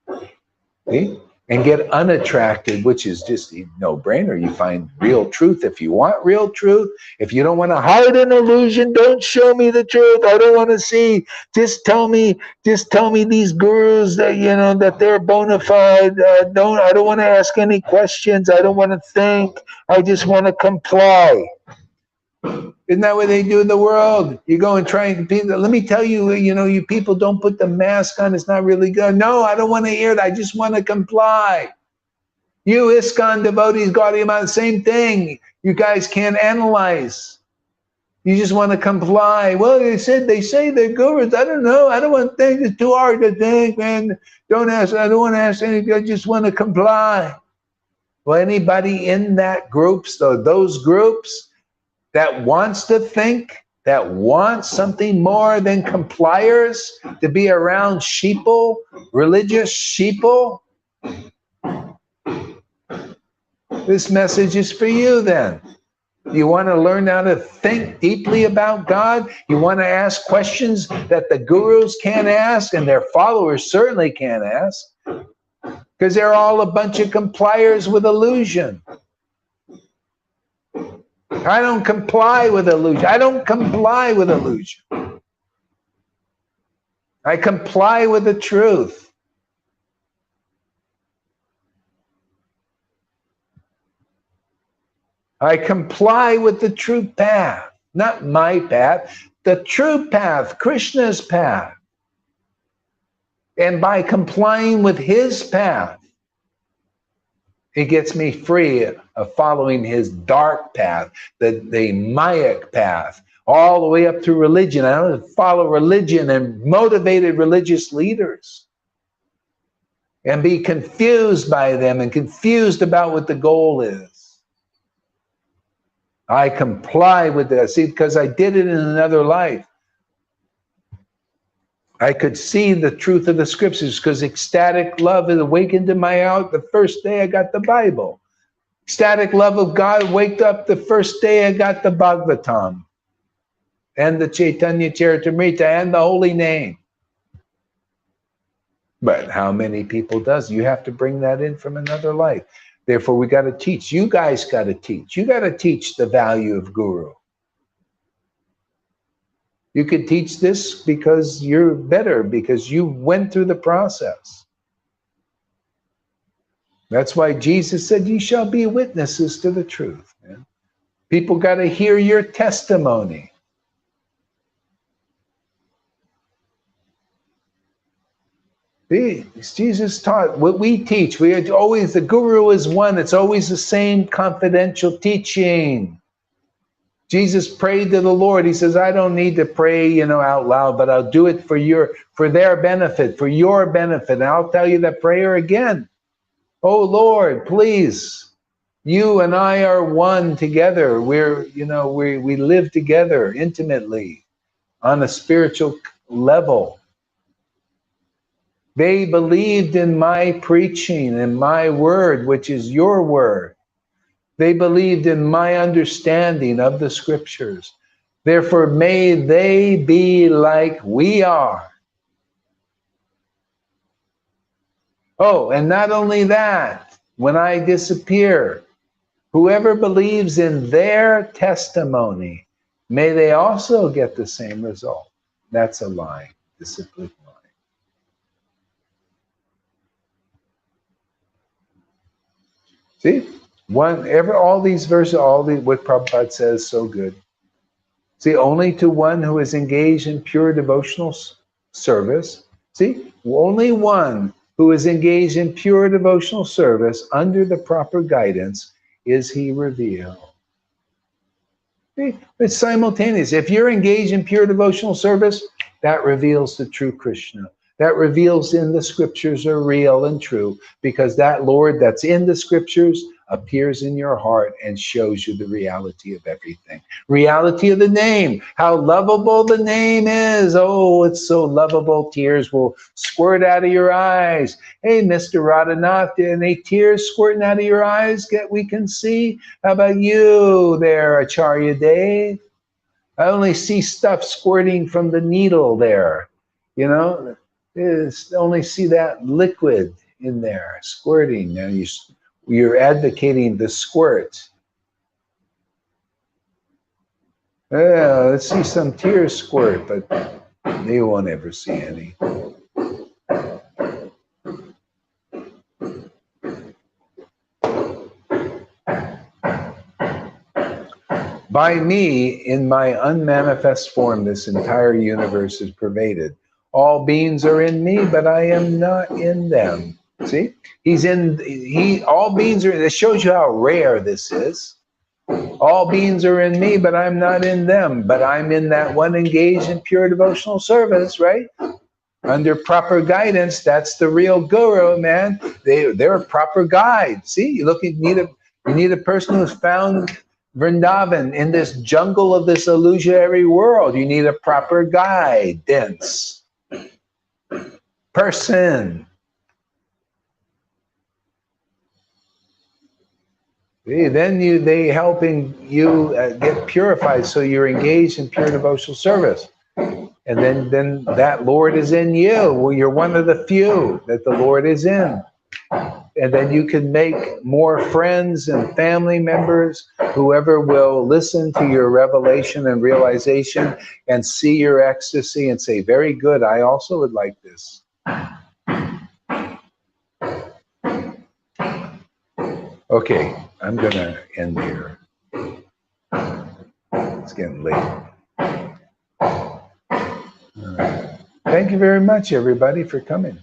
See? And get unattracted, which is just a no-brainer. You find real truth. If you want real truth, if you don't want to hide an illusion, don't show me the truth. I don't want to see. Just tell me these gurus that that they're bona fide. I don't want to ask any questions. I don't want to think. I just want to comply. Isn't that what they do in the world? You go and try and compete. Let me tell you, you people don't put the mask on. It's not really good. No, I don't want to hear it. I just want to comply. You ISKCON devotees, Gaudiya, same thing. You guys can't analyze. You just want to comply. Well, they say they're gurus. I don't know. I don't want to think. It's too hard to think, man. Don't ask. I don't want to ask anything. I just want to comply. Well, anybody in that groups, those groups, that wants to think, that wants something more than compliers, to be around sheeple, religious sheeple, this message is for you then. You want to learn how to think deeply about God? You want to ask questions that the gurus can't ask and their followers certainly can't ask? Because they're all a bunch of compliers with illusion. I don't comply with illusion. I don't comply with illusion. I comply with the truth. I comply with the true path, not my path, the true path, Krishna's path. And by complying with his path, it gets me free of following his dark path, the Mayic path, all the way up to religion. I don't follow religion and motivated religious leaders and be confused by them and confused about what the goal is. I comply with that. See, because I did it in another life. I could see the truth of the scriptures because ecstatic love is awakened in my heart the first day I got the Bible. Ecstatic love of God waked up the first day I got the Bhagavatam and the Chaitanya Charitamrita and the holy name. But how many people does? You have to bring that in from another life. Therefore, we got to teach. You guys got to teach. You got to teach the value of guru. You could teach this because you're better, because you went through the process. That's why Jesus said, "Ye shall be witnesses to the truth." Man. People got to hear your testimony. Jesus taught what we teach. We are always, the guru is one. It's always the same confidential teaching. Jesus prayed to the Lord. He says, I don't need to pray, out loud, but I'll do it for their benefit, for your benefit. And I'll tell you that prayer again. Oh Lord, please, you and I are one together. We live together intimately on a spiritual level. They believed in my preaching and my word, which is your word. They believed in my understanding of the scriptures. Therefore, may they be like we are. Oh, and not only that, when I disappear, whoever believes in their testimony, may they also get the same result. That's a lie, discipline lie. See, all these verses, what Prabhupada says, so good. See, only to one who is engaged in pure devotional service. See, only one who is engaged in pure devotional service under the proper guidance is he revealed. See, it's simultaneous. If you're engaged in pure devotional service, that reveals the true Krishna. That reveals in the scriptures are real and true, because that Lord that's in the scriptures appears in your heart and shows you the reality of everything. Reality of the name, how lovable the name is. Oh, it's so lovable. Tears will squirt out of your eyes. Hey, Mr. Radhanath, any tears squirting out of your eyes that we can see? How about you there, Acharya Dave? I only see stuff squirting from the needle there. You know, only see that liquid in there squirting. Now you're advocating the squirt. Yeah, let's see some tears squirt, but they won't ever see any. By me, in my unmanifest form, this entire universe is pervaded. All beings are in me, but I am not in them. See? All beings are, this shows you how rare this is. All beings are in me, but I'm not in them. But I'm in that one engaged in pure devotional service, right? Under proper guidance, that's the real guru, man. They're a proper guide. See, you need a person who's found Vrindavan in this jungle of this illusionary world. You need a proper guidance person. See, then they helping you get purified, so you're engaged in pure devotional service. And then that Lord is in you. Well, you're one of the few that the Lord is in. And then you can make more friends and family members, whoever will listen to your revelation and realization and see your ecstasy and say, very good, I also would like this. Okay, I'm going to end here. It's getting late. Thank you very much, everybody, for coming.